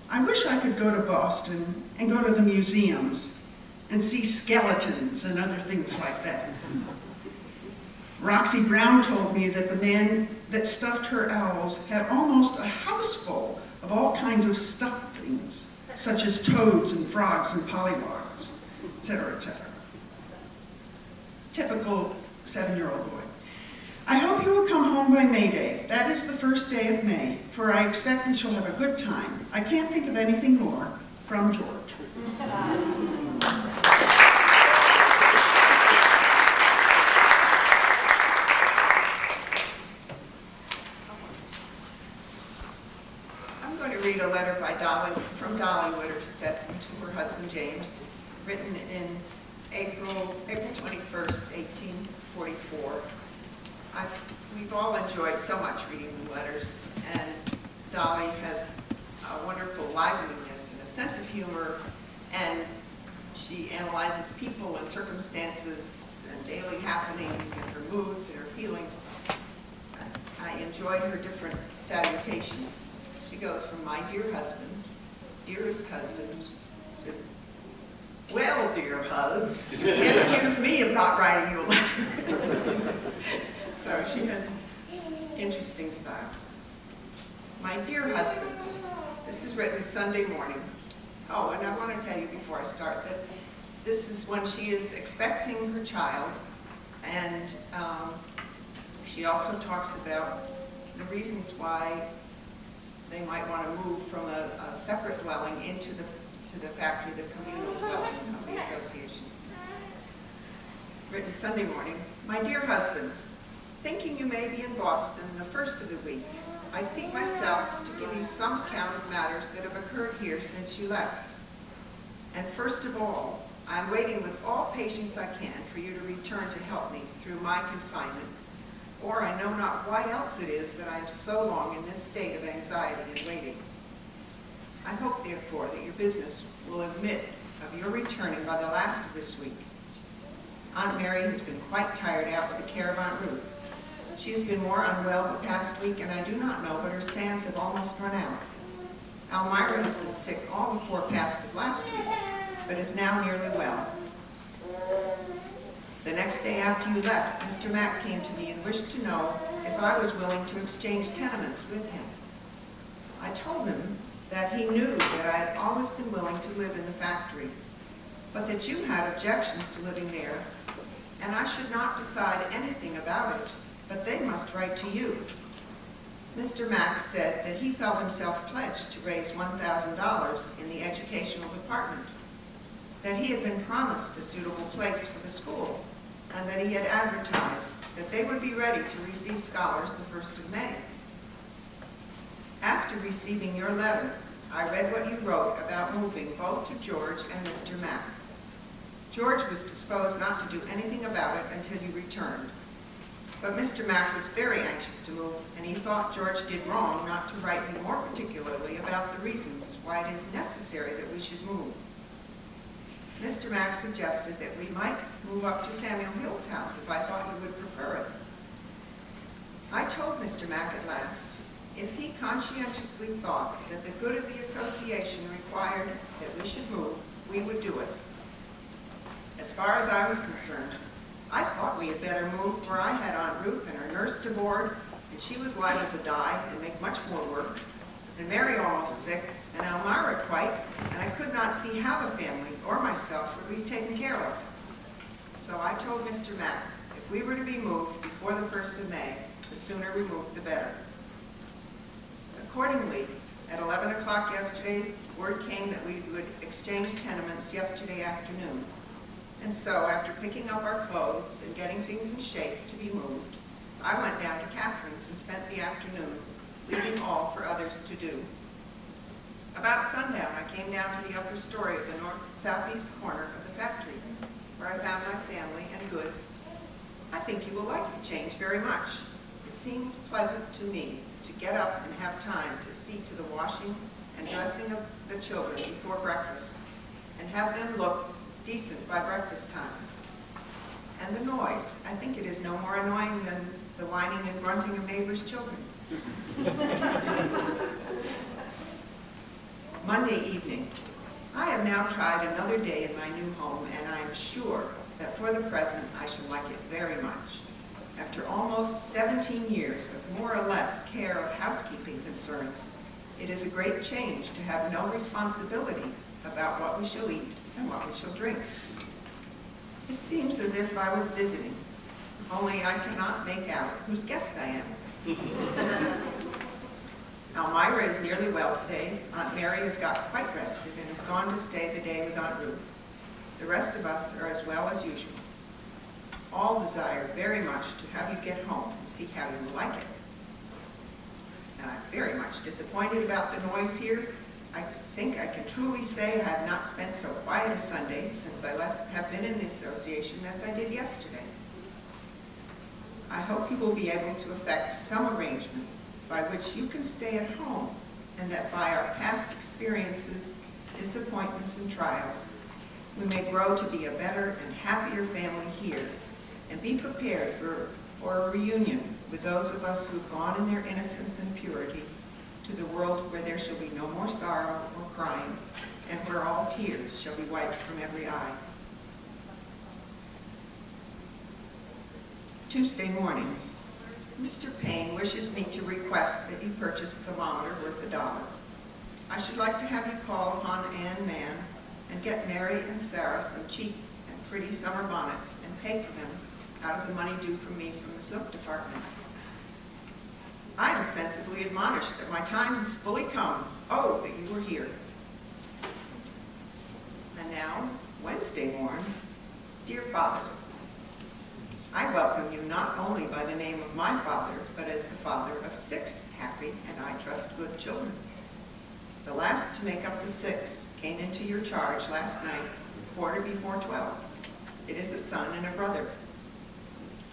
I wish I could go to Boston and go to the museums and see skeletons and other things like that. Roxy Brown told me that the man that stuffed her owls had almost a house full of all kinds of stuffed things, such as toads and frogs and pollywogs, etc., etc. Typical 7-year-old boy. I hope you will come home by May Day. That is the first day of May, for I expect we shall have a good time. I can't think of anything more. From George. I'm going to read a letter from Dolly Witter Stetson to her husband James, written in April 21st, 1844. We've all enjoyed so much reading the letters, and Dolly has a wonderful liveliness and a sense of humor, and she analyzes people and circumstances and daily happenings and her moods and her feelings. I enjoyed her different salutations. She goes from my dear husband, dearest husband, to well, dear hus, and accuse me of not writing you a letter. So she has interesting style. My dear husband, this is written Sunday morning. Oh, and I want to tell you before I start that this is when she is expecting her child, and she also talks about the reasons why they might want to move from a separate dwelling into the factory, the communal dwelling of the association. Written Sunday morning. My dear husband, thinking you may be in Boston the first of the week, I seek myself to give you some account of matters that have occurred here since you left. And first of all, I am waiting with all patience I can for you to return to help me through my confinement, or I know not why else it is that I am so long in this state of anxiety and waiting. I hope, therefore, that your business will admit of your returning by the last of this week. Aunt Mary has been quite tired out with the care of Aunt Ruth. She has been more unwell the past week, and I do not know, but her sands have almost run out. Elmira has been sick all before past of last week, but is now nearly well. The next day after you left, Mr. Mack came to me and wished to know if I was willing to exchange tenements with him. I told him that he knew that I had always been willing to live in the factory, but that you had objections to living there, and I should not decide anything about it, but they must write to you. Mr. Mack said that he felt himself pledged to raise $1,000 in the educational department, that he had been promised a suitable place for the school, and that he had advertised that they would be ready to receive scholars the 1st of May. After receiving your letter, I read what you wrote about moving both to George and Mr. Mack. George was disposed not to do anything about it until you returned, but Mr. Mack was very anxious to move, and he thought George did wrong not to write me more particularly about the reasons why it is necessary that we should move. Mr. Mack suggested that we might move up to Samuel Hill's house if I thought you would prefer it. I told Mr. Mack at last, if he conscientiously thought that the good of the association required that we should move, we would do it. As far as I was concerned, I thought we had better move, for I had Aunt Ruth and her nurse to board, and she was liable to die and make much more work, and Mary almost sick, and Elmira quite, and I could not see how the family or myself would be taken care of. So I told Mr. Mack, if we were to be moved before the 1st of May, the sooner we moved, the better. Accordingly, at 11 o'clock yesterday, word came that we would exchange tenements yesterday afternoon. And so, after picking up our clothes and getting things in shape to be moved, I went down to Catherine's and spent the afternoon, leaving all for others to do. About sundown, I came down to the upper story of the north-southeast corner of the factory, where I found my family and goods. I think you will like the change very much. It seems pleasant to me to get up and have time to see to the washing and dressing of the children before breakfast, and have them look decent by breakfast time. And the noise, I think it is no more annoying than the whining and grunting of neighbors' children. Monday evening. I have now tried another day in my new home, and I am sure that for the present I shall like it very much. After almost 17 years of more or less care of housekeeping concerns, it is a great change to have no responsibility about what we shall eat and what we shall drink. It seems as if I was visiting, only I cannot make out whose guest I am. Elmira is nearly well today. Aunt Mary has got quite rested and has gone to stay the day with Aunt Ruth. The rest of us are as well as usual. All desire very much to have you get home and see how you will like it. And I'm very much disappointed about the noise here. I think I can truly say I have not spent so quiet a Sunday since I have been in the association as I did yesterday. I hope you will be able to effect some arrangement by which you can stay at home, and that by our past experiences, disappointments, and trials, we may grow to be a better and happier family here, and be prepared for a reunion with those of us who have gone in their innocence and purity to the world where there shall be no more sorrow or crying, and where all tears shall be wiped from every eye. Tuesday morning. Mr. Payne wishes me to request that you purchase a thermometer worth $1. I should like to have you call upon Ann Mann and get Mary and Sarah some cheap and pretty summer bonnets and pay for them out of the money due from me from the silk department. I am sensibly admonished that my time has fully come. Oh, that you were here. And now, Wednesday morn, dear Father, I welcome you not only by the name of my father, but as the father of 6 happy and I trust good children. The last to make up the 6 came into your charge last night, 12:15. It is a son and a brother.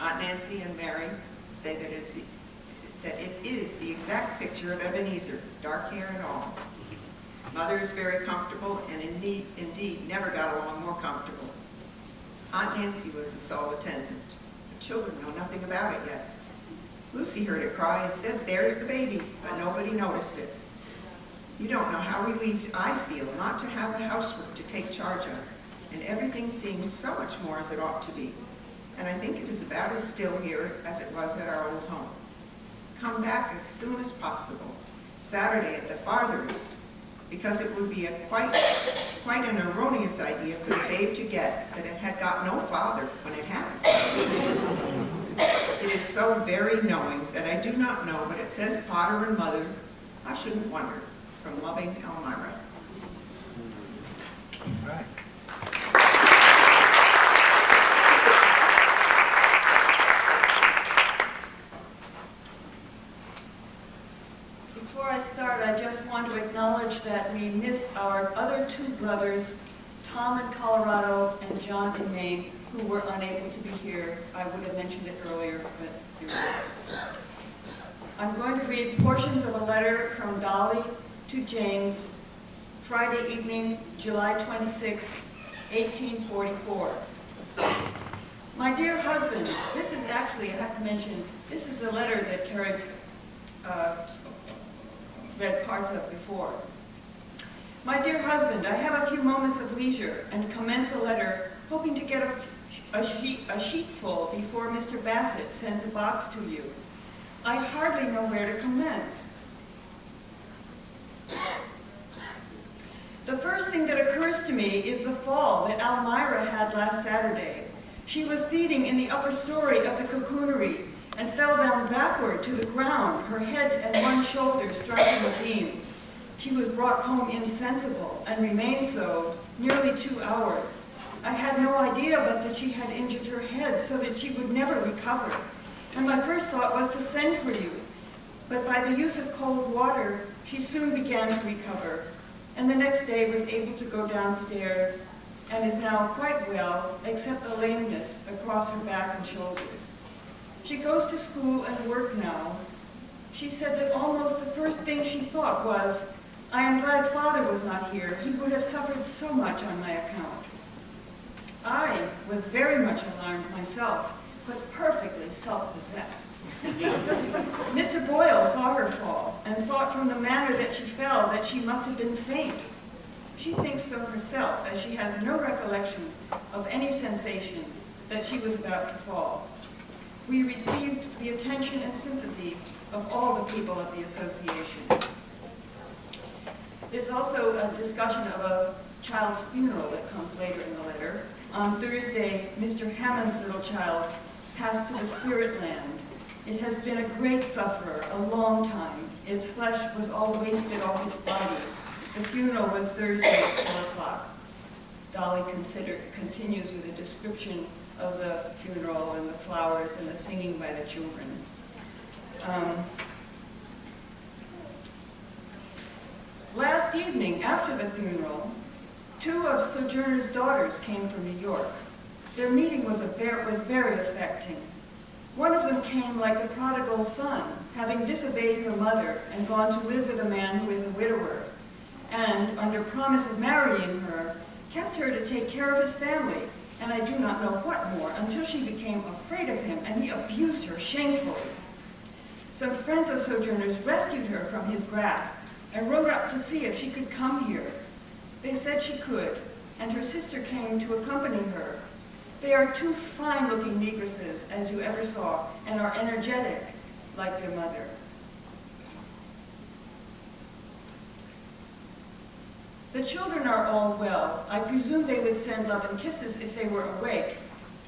Aunt Nancy and Mary say that it is the exact picture of Ebenezer, dark hair and all. Mother is very comfortable and indeed never got along more comfortable. Aunt Nancy was the sole attendant. The children know nothing about it yet. Lucy heard it cry and said, "There's the baby," but nobody noticed it. You don't know how relieved I feel not to have the housework to take charge of, and everything seems so much more as it ought to be. And I think it is about as still here as it was at our old home. Come back as soon as possible, Saturday at the farthest, because it would be quite an erroneous idea for the babe to get that it had got no father when it has. It is so very knowing that I do not know, but it says Potter and Mother. I shouldn't wonder. From loving Elmira. Right. Before I start, I just want to acknowledge that we miss our other two brothers, Tom in Colorado and John in Maine, who were unable to be here. I would have mentioned it earlier, but you're right. I'm going to read portions of a letter from Dolly to James, Friday evening, July 26, 1844. My dear husband, this is actually, I have to mention, this is a letter that Carrie read parts of before. My dear husband, I have a few moments of leisure and commence a letter hoping to get a sheet full before Mr. Bassett sends a box to you. I hardly know where to commence. The first thing that occurs to me is the fall that Elmira had last Saturday. She was feeding in the upper story of the cocoonery and fell down backward to the ground, her head and one shoulder striking the beams. She was brought home insensible and remained so nearly 2 hours. I had no idea but that she had injured her head so that she would never recover. And my first thought was to send for you. But by the use of cold water, she soon began to recover, and the next day was able to go downstairs and is now quite well, except a lameness across her back and shoulders. She goes to school and work now. She said that almost the first thing she thought was, "I am glad Father was not here. He would have suffered so much on my account." I was very much alarmed myself, but perfectly self-possessed. Mr. Boyle saw her fall and thought from the manner that she fell that she must have been faint. She thinks so herself, as she has no recollection of any sensation that she was about to fall. We received the attention and sympathy of all the people of the association. There's also a discussion of a child's funeral that comes later in the letter. On Thursday, Mr. Hammond's little child passed to the spirit land. It has been a great sufferer, a long time. Its flesh was all wasted off its body. The funeral was Thursday at 4 o'clock. Dolly continues with a description of the funeral and the flowers and the singing by the children. Last evening, after the funeral, 2 of Sojourner's daughters came from New York. Their meeting was very affecting. One of them came like the prodigal son, having disobeyed her mother and gone to live with a man who is a widower, and, under promise of marrying her, kept her to take care of his family, and I do not know what more, until she became afraid of him, and he abused her shamefully. Some friends of Sojourner's rescued her from his grasp and rode up to see if she could come here. They said she could, and her sister came to accompany her. They are 2 fine-looking negresses, as you ever saw, and are energetic, like their mother. The children are all well. I presume they would send love and kisses if they were awake,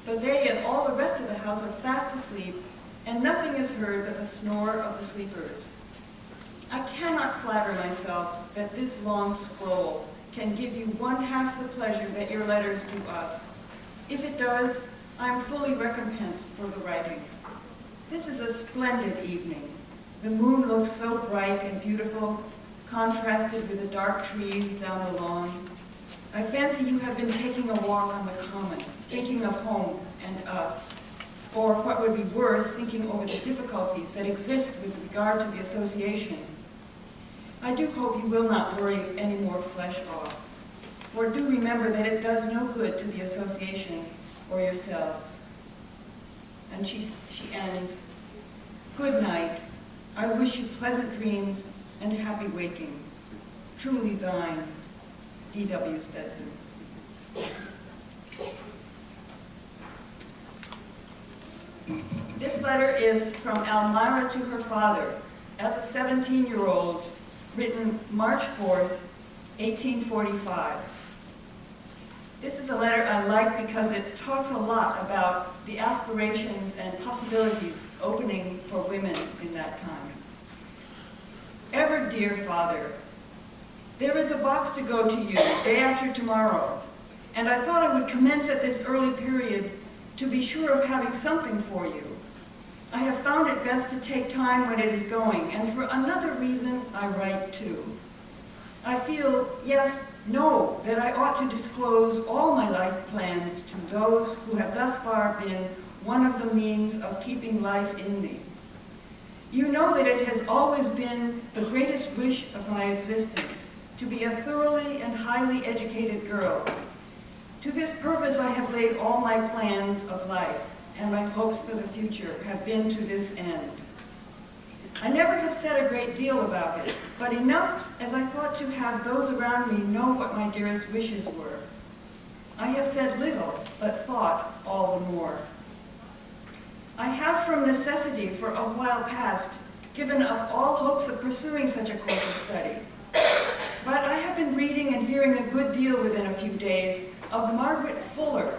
but they and all the rest of the house are fast asleep, and nothing is heard but the snore of the sleepers. I cannot flatter myself that this long scroll can give you 1/2 the pleasure that your letters do us. If it does, I am fully recompensed for the writing. This is a splendid evening. The moon looks so bright and beautiful, contrasted with the dark trees down the lawn. I fancy you have been taking a walk on the common, thinking of home and us. or what would be worse, thinking over the difficulties that exist with regard to the association, I do hope you will not worry any more flesh off, for do remember that it does no good to the association or yourselves. And she ends, good night. I wish you pleasant dreams and happy waking. Truly thine, D.W. Stetson. This letter is from Elmira to her father as a 17-year-old, written March 4th, 1845. This is a letter I like because it talks a lot about the aspirations and possibilities opening for women in that time. Ever dear father, there is a box to go to you day after tomorrow, and I thought I would commence at this early period to be sure of having something for you. I have found it best to take time when it is going, and for another reason I write too. I feel, yes, know that I ought to disclose all my life plans to those who have thus far been one of the means of keeping life in me. You know that it has always been the greatest wish of my existence to be a thoroughly and highly educated girl. To this purpose I have laid all my plans of life, and my hopes for the future have been to this end. I never have said a great deal about it, but enough as I thought to have those around me know what my dearest wishes were. I have said little, but thought all the more. I have from necessity for a while past given up all hopes of pursuing such a course of study. But I have been reading and hearing a good deal within a few days of Margaret Fuller,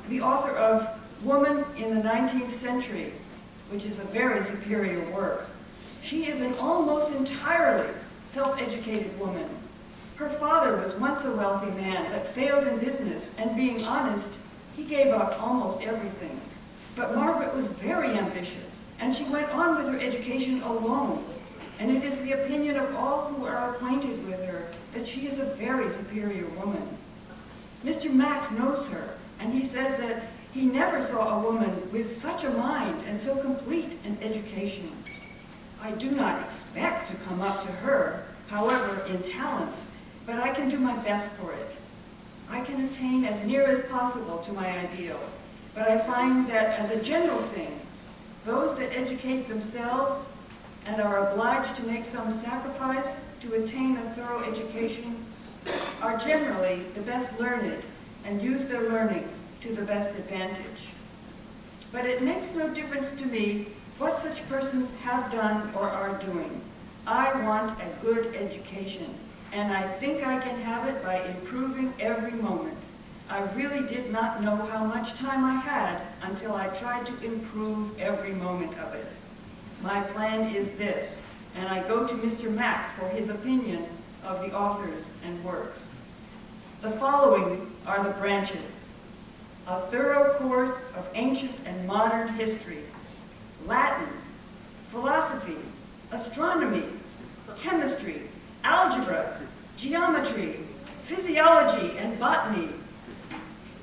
the author of Woman in the 19th Century, which is a very superior work. She is an almost entirely self-educated woman. Her father was once a wealthy man, but failed in business, and being honest, he gave up almost everything. But Margaret was very ambitious, and she went on with her education alone. And it is the opinion of all who are acquainted with her that she is a very superior woman. Mr. Mack knows her, and he says that he never saw a woman with such a mind and so complete an education. I do not expect to come up to her, however, in talents, but I can do my best for it. I can attain as near as possible to my ideal, but I find that as a general thing, those that educate themselves and are obliged to make some sacrifice to attain a thorough education are generally the best learned and use their learning to the best advantage. But it makes no difference to me what such persons have done or are doing. I want a good education, and I think I can have it by improving every moment. I really did not know how much time I had until I tried to improve every moment of it. My plan is this, and I go to Mr. Mack for his opinion of the authors and works. The following are the branches: a thorough course of ancient and modern history, Latin, philosophy, astronomy, chemistry, algebra, geometry, physiology, and botany.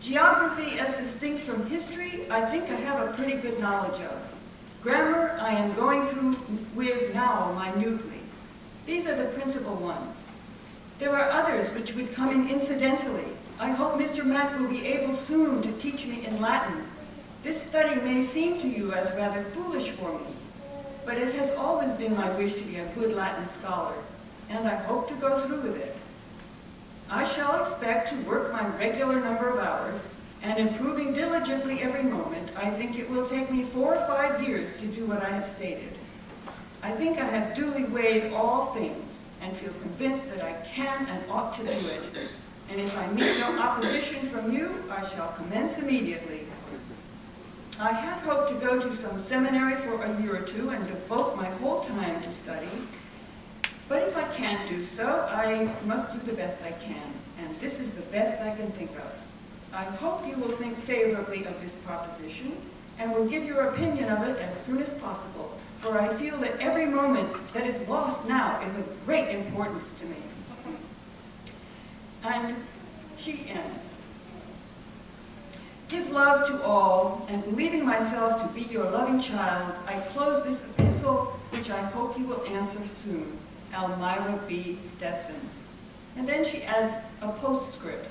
Geography as distinct from history, I think I have a pretty good knowledge of. Grammar I am going through with now minutely. These are the principal ones. There are others which would come in incidentally. I hope Mr. Mack will be able soon to teach me in Latin. This study may seem to you as rather foolish for me, but it has always been my wish to be a good Latin scholar, and I hope to go through with it. I shall expect to work my regular number of hours, and improving diligently every moment, I think it will take me 4 or 5 years to do what I have stated. I think I have duly weighed all things, and feel convinced that I can and ought to do it. And if I meet no opposition from you, I shall commence immediately. I had hoped to go to some seminary for a year or two and devote my whole time to study. But if I can't do so, I must do the best I can, and this is the best I can think of. I hope you will think favorably of this proposition, and will give your opinion of it as soon as possible, for I feel that every moment that is lost now is of great importance to me. And she ends. Give love to all, and believing myself to be your loving child, I close this epistle, which I hope you will answer soon. Elmira B. Stetson. And then she adds a postscript.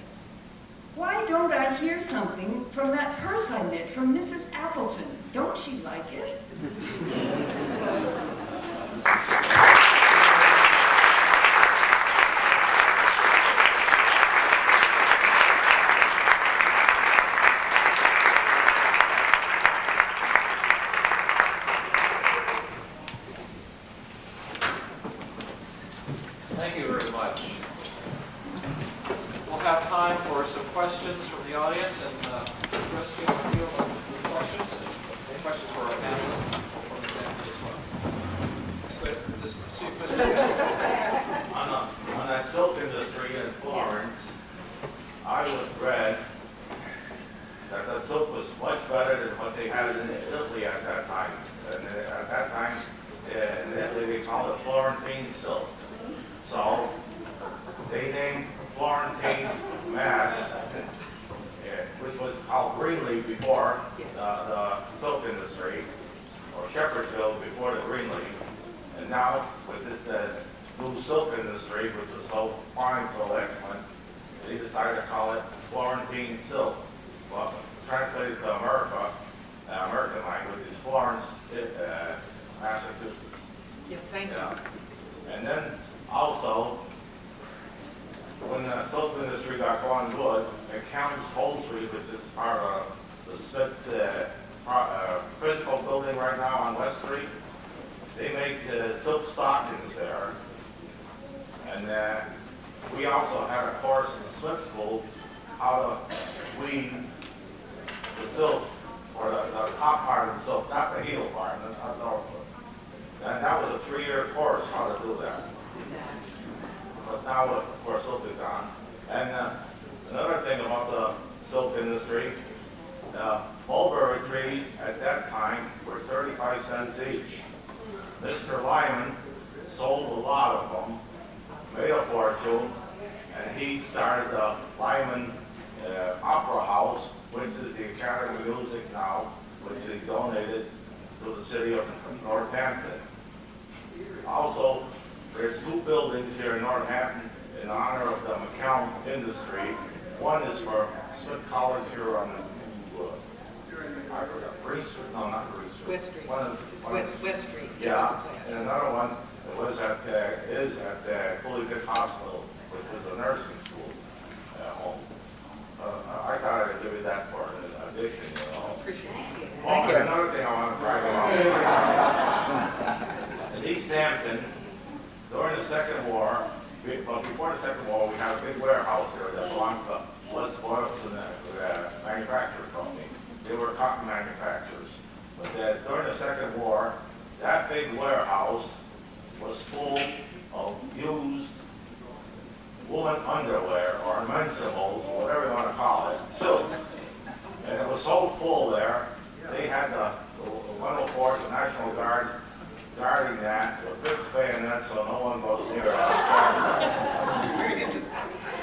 Why don't I hear something from that purse I knit from Mrs. Appleton? Don't she like it? Thank you very much. We'll have time for some questions from the audience, and Chris, you want to field any questions? Any questions for our panelists from the panel as well? On that silk industry in Florence, I was read that the silk was much better than what they had in Italy at that time. And at that time, in Italy, they called it Florentine silk. So they named Florentine mass, which was called Greenleaf before the silk industry, or Shepherdsville before the Greenleaf. And now with this new silk industry, which was so fine, so excellent, they decided to call it Florentine silk. Well, translated to America, American language is Florence, Massachusetts. Yes, thank you. And then also, when the silk industry got going good, Accountants Upholstery, which is part of the Smith physical building right now on West Street, they make silk stockings there. And we also had a course in Smith School how to weave the silk, or the top part of the silk, not the heel part, and that was a 3-year course how to do that. But now, of course, silk is gone. And another thing about the silk industry, mulberry trees at that time were 35 cents each. Mr. Lyman sold a lot of them, made a fortune, and he started the Lyman Opera House, which is the Academy of Music now, which he donated to the city of Northampton. Also, there's 2 buildings here in Northampton in honor of the McCown industry. One is for Smith College here on I forgot, Green Street? No, not Green Street. West Street. West Street. Yeah, and another one is at the Fully Good Hospital, which is a nursing school home. I thought I'd give you that for an addition, you know. Appreciate it. Oh, Thank you. another thing I want to brag about. In East Hampton, during the Second War, before the Second War, we had a big warehouse here that belonged to Les Boylston, the manufacturing company. They were cotton manufacturers. But during the Second War, that big warehouse was full of used woman underwear, or invincibles, or whatever you want to call it, silk. And it was so full there, they had the 104th, the National Guard, guarding that with fixed bayonets so no one goes near it. Very interesting.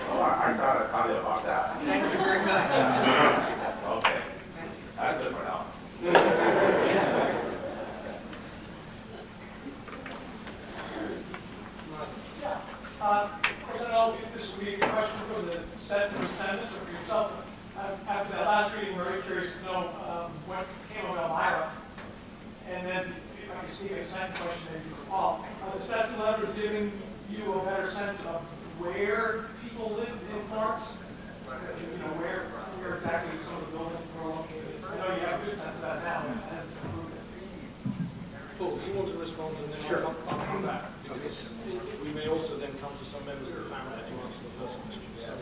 Well, I thought I'd tell you about that. Thank you very much. Okay. That's it for now. I don't know if this would be a question for the Stetson descendants or for yourself. After that last reading, we're very curious to know what came of Elmira. And then, if I can speak a second question, maybe for Paul. The Stetson letter is giving you a better sense of where people lived in Florence. You know, where exactly some of the buildings were located. I know you have a good sense of that now, and that's improved. Paul, do you want to respond, and then Sure. I'll come back, because we may also then come to some members of the family to answer the first question. So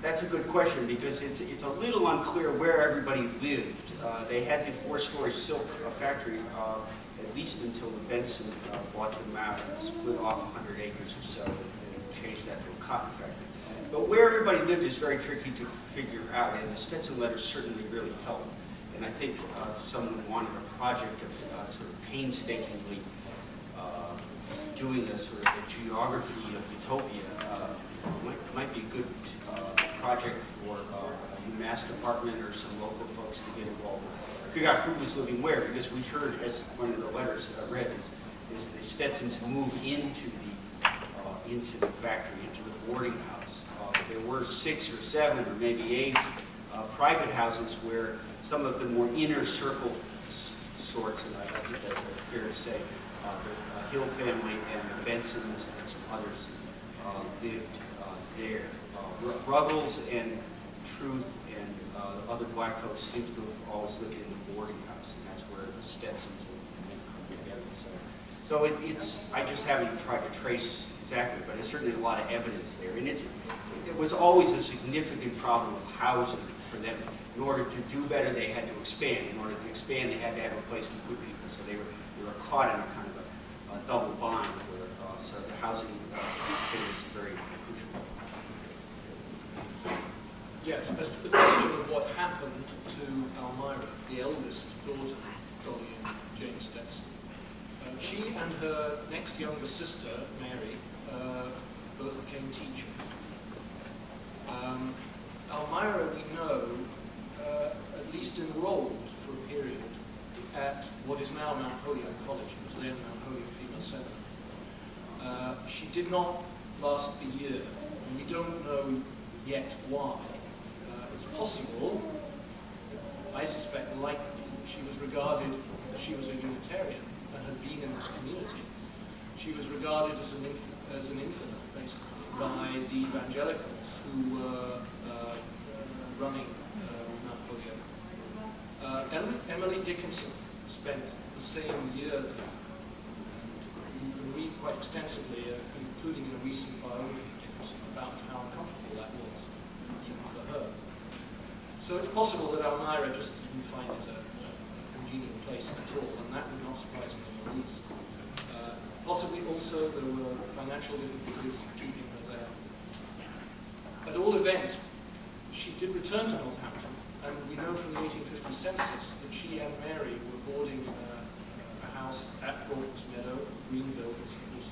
That's a good question, because it's a little unclear where everybody lived. They had the 4-story silk factory, at least until the Benson bought them out and split off 100 acres or so and changed that to a cotton factory. But where everybody lived is very tricky to figure out, and the Stetson letters certainly really help. And I think someone wanted a project of sort of painstakingly doing a sort of a geography of Utopia might be a good project for the Mass Department or some local folks to get involved with. Figure out who was living where, because we heard, as one of the letters read, is the Stetsons moved into the factory, into the boarding house. There were 6 or 7 or maybe 8 private houses where some of the more inner circle sorts, and I think that's fair to say, the Hill family and the Bensons and some others lived there. Ruggles and Truth and other black folks seem to have always lived in the boarding house, and that's where the Stetsons and them come together. So it's I just haven't tried to trace exactly, but there's certainly a lot of evidence there. And it was always a significant problem of housing for them. In order to do better, they had to expand. In order to expand, they had to have a place to put people. So they were caught in a kind of a double bind where so the housing thing is very crucial. Yes, as to the question of what happened to Elmira, the eldest daughter, Dolly and James Stetson. She and her next younger sister, Mary, both became teachers. Elmira, we know, at least enrolled for a period at what is now Mount Holyoke College. It was then Mount Holyoke Female Seminary. She did not last the year, and we don't know yet why. It's possible, I suspect likely, she was regarded as she was a Unitarian and had been in this community. She was regarded as an infidel, basically, by the evangelicals who were running Mount Holyoke. Emily Dickinson spent the same year there. You can read quite extensively, including in a recent biography of Dickinson, about how uncomfortable that was, even for her. So it's possible that Elmira just didn't find it a congenial place at all, and that would not surprise me in the least. Possibly also there were financial difficulties keeping her there. At all events, she did return to Northampton, and we know from the 1850 census that she and Mary were boarding a house at Broughton's Meadow, Greenville, as it was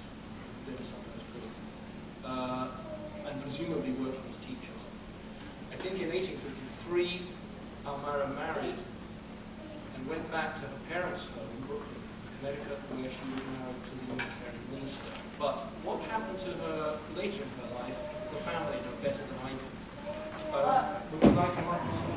then sometimes called, and presumably working as teachers. I think in 1853, Elmira married and went back to her parents' home in Brooklyn, Connecticut, where she was married to the Unitarian minister. But what happened to her later in her life, the family know better than I do. Would you like a microphone?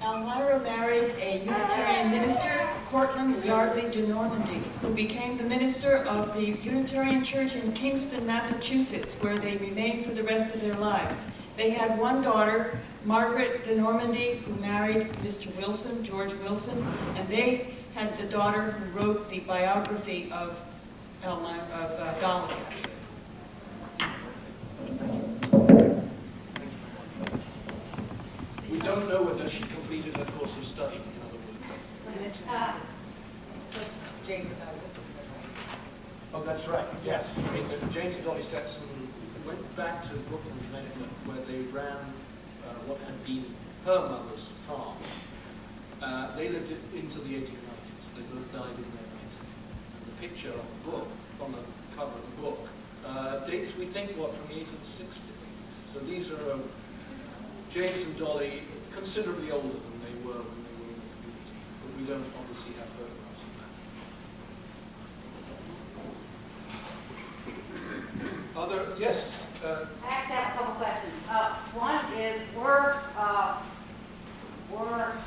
Elmira married a Unitarian minister, Cortland Yardley de Normandy, who became the minister of the Unitarian Church in Kingston, Massachusetts, where they remained for the rest of their lives. They had one daughter, Margaret de Normandy, who married Mr. Wilson, George Wilson, and they had the daughter who wrote the biography of Dolly. We don't know whether she completed her course of study, in other words. James. Oh, that's right, yes. I mean, James and Dolly Stetson went back to Brooklyn, Connecticut, where they ran what had been her mother's farm. They lived into the 1890s. They both died in their 90s. And the picture on the book, on the cover of the book, dates, we think, what, from the 1860s. So these are James and Dolly, considerably older than they were when they were in the community. But we don't obviously have photographs of that. Yes? I have to have a couple questions. One is, were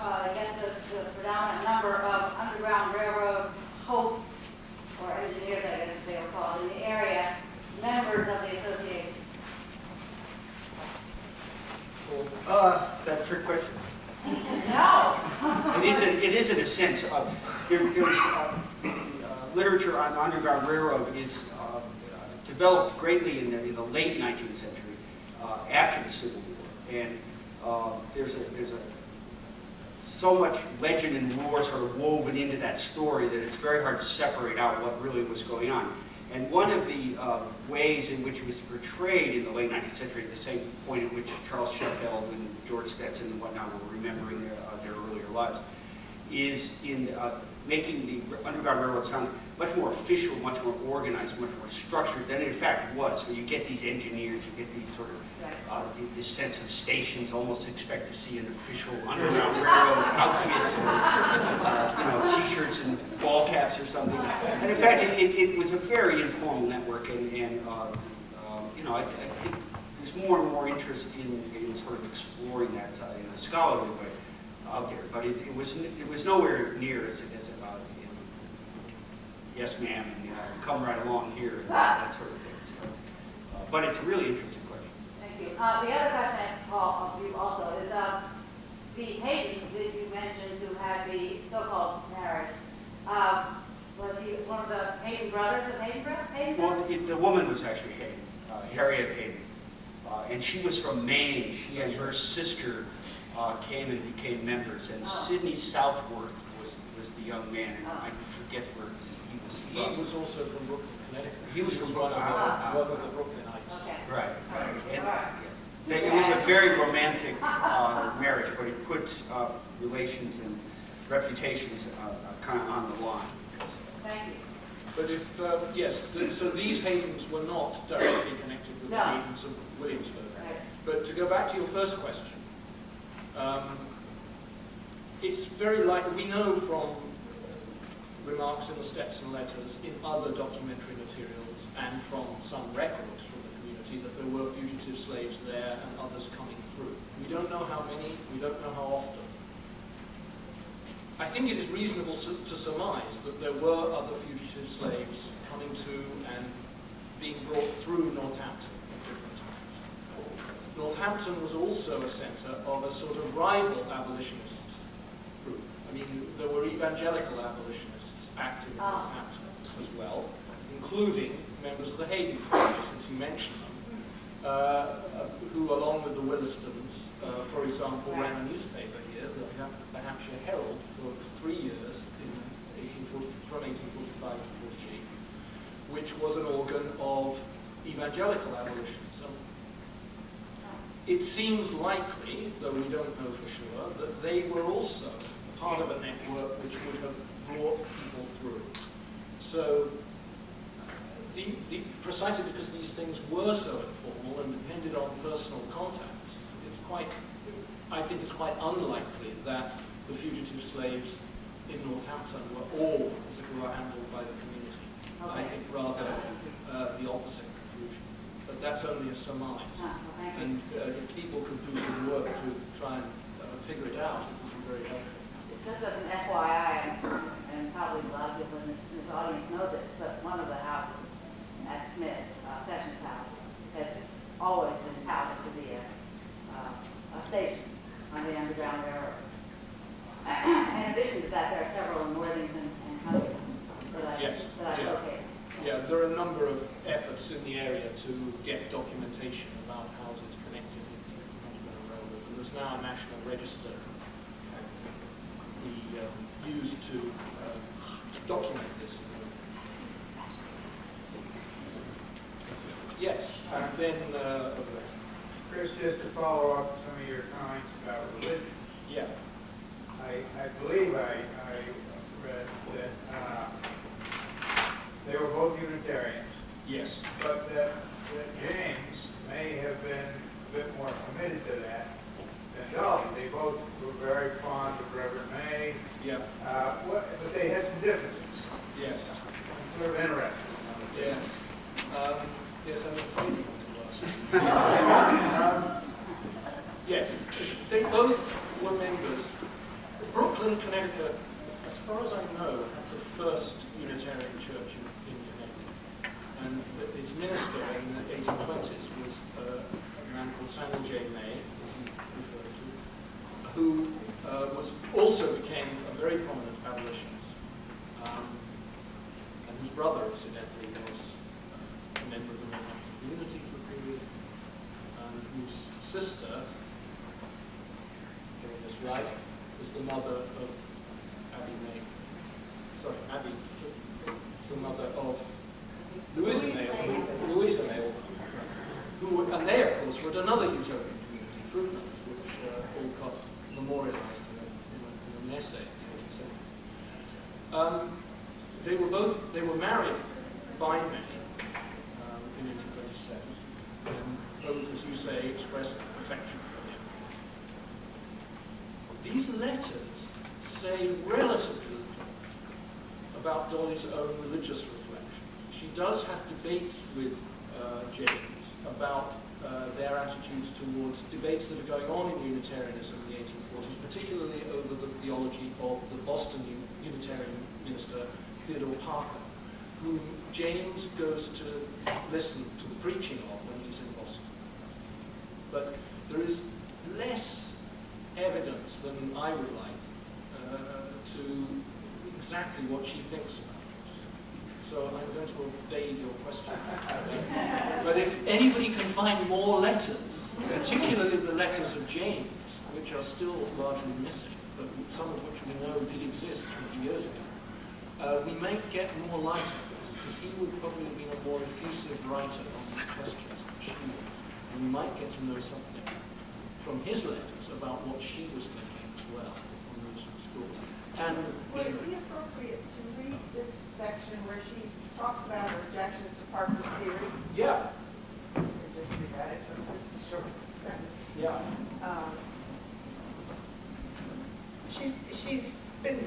I guess the predominant number of Underground Railroad hosts, or engineers, I guess they were called, in the area, members of the association? Is that a trick question? No. It is in a sense. There's literature on the Underground Railroad is developed greatly in the late 19th century, after the Civil War, and there's so much legend and lore sort of woven into that story that it's very hard to separate out what really was going on. And one of the ways in which it was portrayed in the late 19th century, at the same point at which Charles Sheffield and George Stetson and whatnot were remembering their earlier lives, is in making the Underground Railroad sound much more official, much more organized, much more structured than it in fact was. So you get these engineers, you get these sort of, this sense of stations, almost expect to see an official Underground Railroad outfit, T-shirts and ball caps or something. And in fact, it was a very informal network, and I think there's more and more interest in sort of exploring that in a scholarly way out there. But it was nowhere near as it is about, yes ma'am, and come right along here, and that sort of thing. So, but it's a really interesting question. Thank you. The other question, Paul, of you also is the Haydens that you mentioned who had the so-called marriage. Was he one of the Hayden brothers of Hayden? Well, the woman was actually Hayden, Harriet Hayden, and she was from Maine. She and her sister came and became members, and Sidney Southworth was the young man, and I forget where he was from. He was also from Brooklyn, Connecticut. He was from one of the Brooklynites. Okay. Right. And it was a very romantic marriage, but it put relations and reputations kind of on the line. Thank you. But if, yes, so these Haydens were not directly connected with the Haydens of Williamsburg. Right. But to go back to your first question, it's very likely, we know from remarks in the Stetson letters, in other documentary materials, and from some records from the community, that there were fugitive slaves there and others coming through. We don't know how many, we don't know how often. I think it is reasonable to surmise that there were other fugitive slaves coming to and being brought through Northampton at different times. Northampton was also a centre of a sort of rival abolitionist group. I mean, there were evangelical abolitionists active in Northampton as well, including members of the Hayden family, since you mentioned them, who, along with the Willistons, for example, ran a newspaper here, the Hampshire Herald, for 3 years from 1845 to 48, which was an organ of evangelical abolitionism. It seems likely, though we don't know for sure, that they were also part of a network which would have brought people through. So, precisely because these things were so informal and depended on personal contacts, I think it's quite unlikely that the fugitive slaves in Northampton were all, as it were, handled by the community. Okay. I think rather the opposite conclusion. But that's only a surmise. And if people could do some work to try and figure it out, it would be very helpful. Just as an FYI, and probably a lot of people in this audience know this, but one of the houses at Smith, Sessions House, has always been touted to be a station on the Underground Railroad. In addition to that, there are several in Worthington and Huntington that I located. Yeah, there are a number of efforts in the area to get documentation about houses connected with the Underground Railroad. And there's now a national register we use to document this. Yes, and then Chris, just to follow up some of your comments about religion. Yeah. I believe I read that they were both Unitarians. Yes. But that James may have been a bit more committed to that than Dolly. They both were very fond of Reverend May. Yeah. But they had some differences. Yes. I'm sort of interested. Yes. Yes, I'm afraid it was. Yes, they both were members. Brooklyn, Connecticut, as far as I know, had the first Unitarian church in Connecticut. And its minister in the 1820s was a man called Samuel J. May, as he referred to, who also became a very prominent abolitionist, and whose brother, incidentally, was a member of the Northampton community for a period, and whose sister, getting this right, was the mother of Abby May. Sorry, Abby, the mother of Louisa May, and they, of course, were another utopian community, Fruitlands, which all got memorialized in an essay in the 1870s. affection for him. These letters say relatively little about Dolly's own religious reflection. She does have debates with James about their attitudes towards debates that are going on in Unitarianism in the 1840s, particularly over the theology of the Boston Unitarian minister Theodore Parker, whom James goes to listen to the preaching of when he's in Boston. But there is less evidence than I would like to exactly what she thinks about it. So I'm going to evade your question. But if anybody can find more letters, particularly the letters of James, which are still largely missing, but some of which we know did exist 20 years ago, we may get more light on this, because he would probably have been a more effusive writer on these questions than she was. And we might get to know something from his letters about what she was thinking as well on those schools. And would it be appropriate to read this section where she talks about her objections to Parker's theory? yeah, Just read that. It's a short sentence. yeah. She's been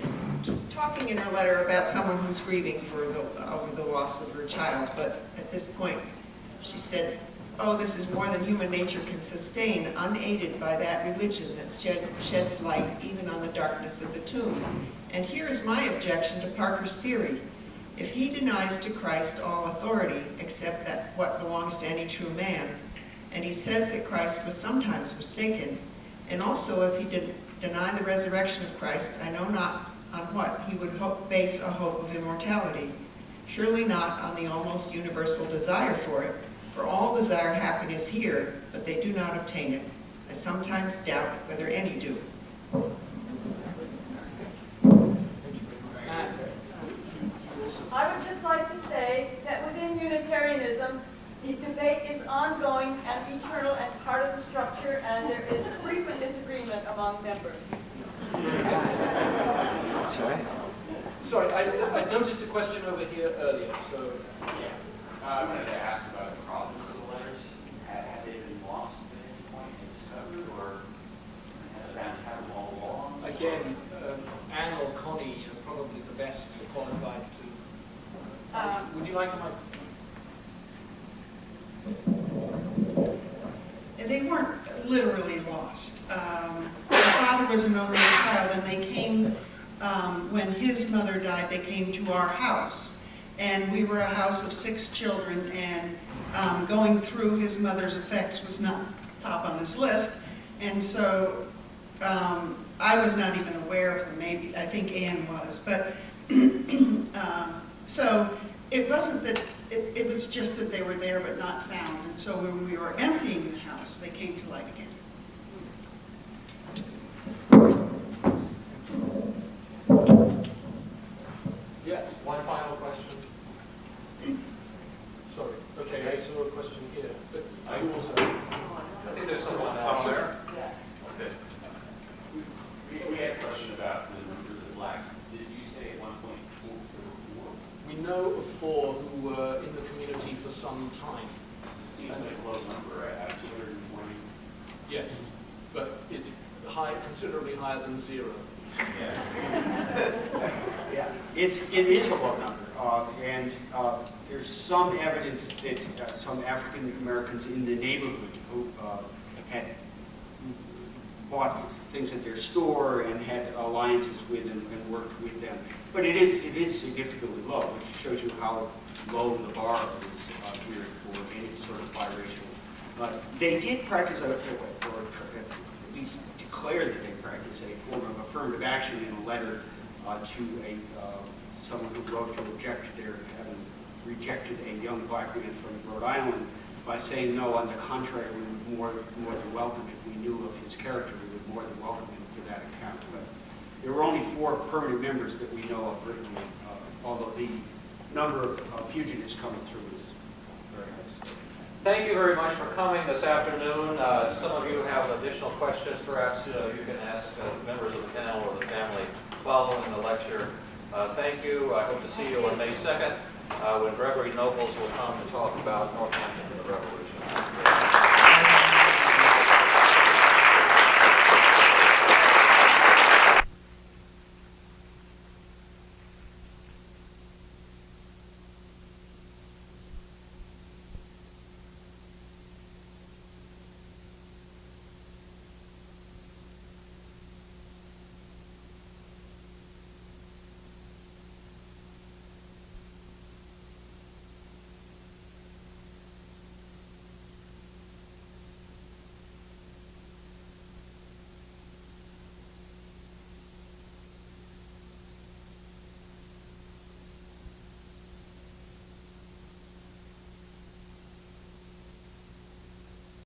talking in her letter about someone who's grieving over the loss of her child, but at this point she said, "Oh, this is more than human nature can sustain, unaided by that religion that sheds light even on the darkness of the tomb. And here is my objection to Parker's theory. If he denies to Christ all authority except that what belongs to any true man, and he says that Christ was sometimes mistaken, and also if he did deny the resurrection of Christ, I know not on what he would base a hope of immortality. Surely not on the almost universal desire for it, for all desire happiness here, but they do not obtain it. I sometimes doubt whether any do." I would just like to say that within Unitarianism, the debate is ongoing and eternal and part of the structure, and there is frequent disagreement among members. Sorry, I noticed a question over here earlier, so... I wanted to ask about the problems of the letters. Have they been lost at any point and discovered, or have they had them all along? Again, Anne or Connie are probably the best qualified to answer. Would you like a microphone? They weren't literally lost. My father was an only child, and they came, when his mother died, they came to our house. And we were a house of 6 children, and going through his mother's effects was not top on his list. And so I was not even aware of them. Maybe, I think Anne was. But so it wasn't that, it was just that they were there but not found. And so when we were emptying the house, they came to light again. Yes, one final question. Sorry. Okay, I saw a question here. But I also... I think there's someone else there. Okay. We had a question about the numbers of blacks. Did you say at one point 4? We know of 4 who were in the community for some time. It seems like a low number out of 220. Yes, but it's high, considerably higher than 0. Yeah, it is a low number, and there's some evidence that some African Americans in the neighborhood who had bought things at their store and had alliances with them and worked with them. But it is significantly low, which shows you how low the bar is here for any sort of biracial. They did practice, or at least declare that they practice a form of affirmative action in a letter to someone who wrote to object to their having rejected a young black man from Rhode Island by saying, no, on the contrary, we would more than welcome if we knew of his character, we would more than welcome him for that account. But there were only 4 permanent members that we know of written, although the number of fugitives coming through is very high. Thank you very much for coming this afternoon. Some of you have additional questions, perhaps you can ask members of the panel or the family following the lecture. Thank you. I hope to see you on May 2nd when Gregory Nobles will come to talk about Northampton and the Revolution.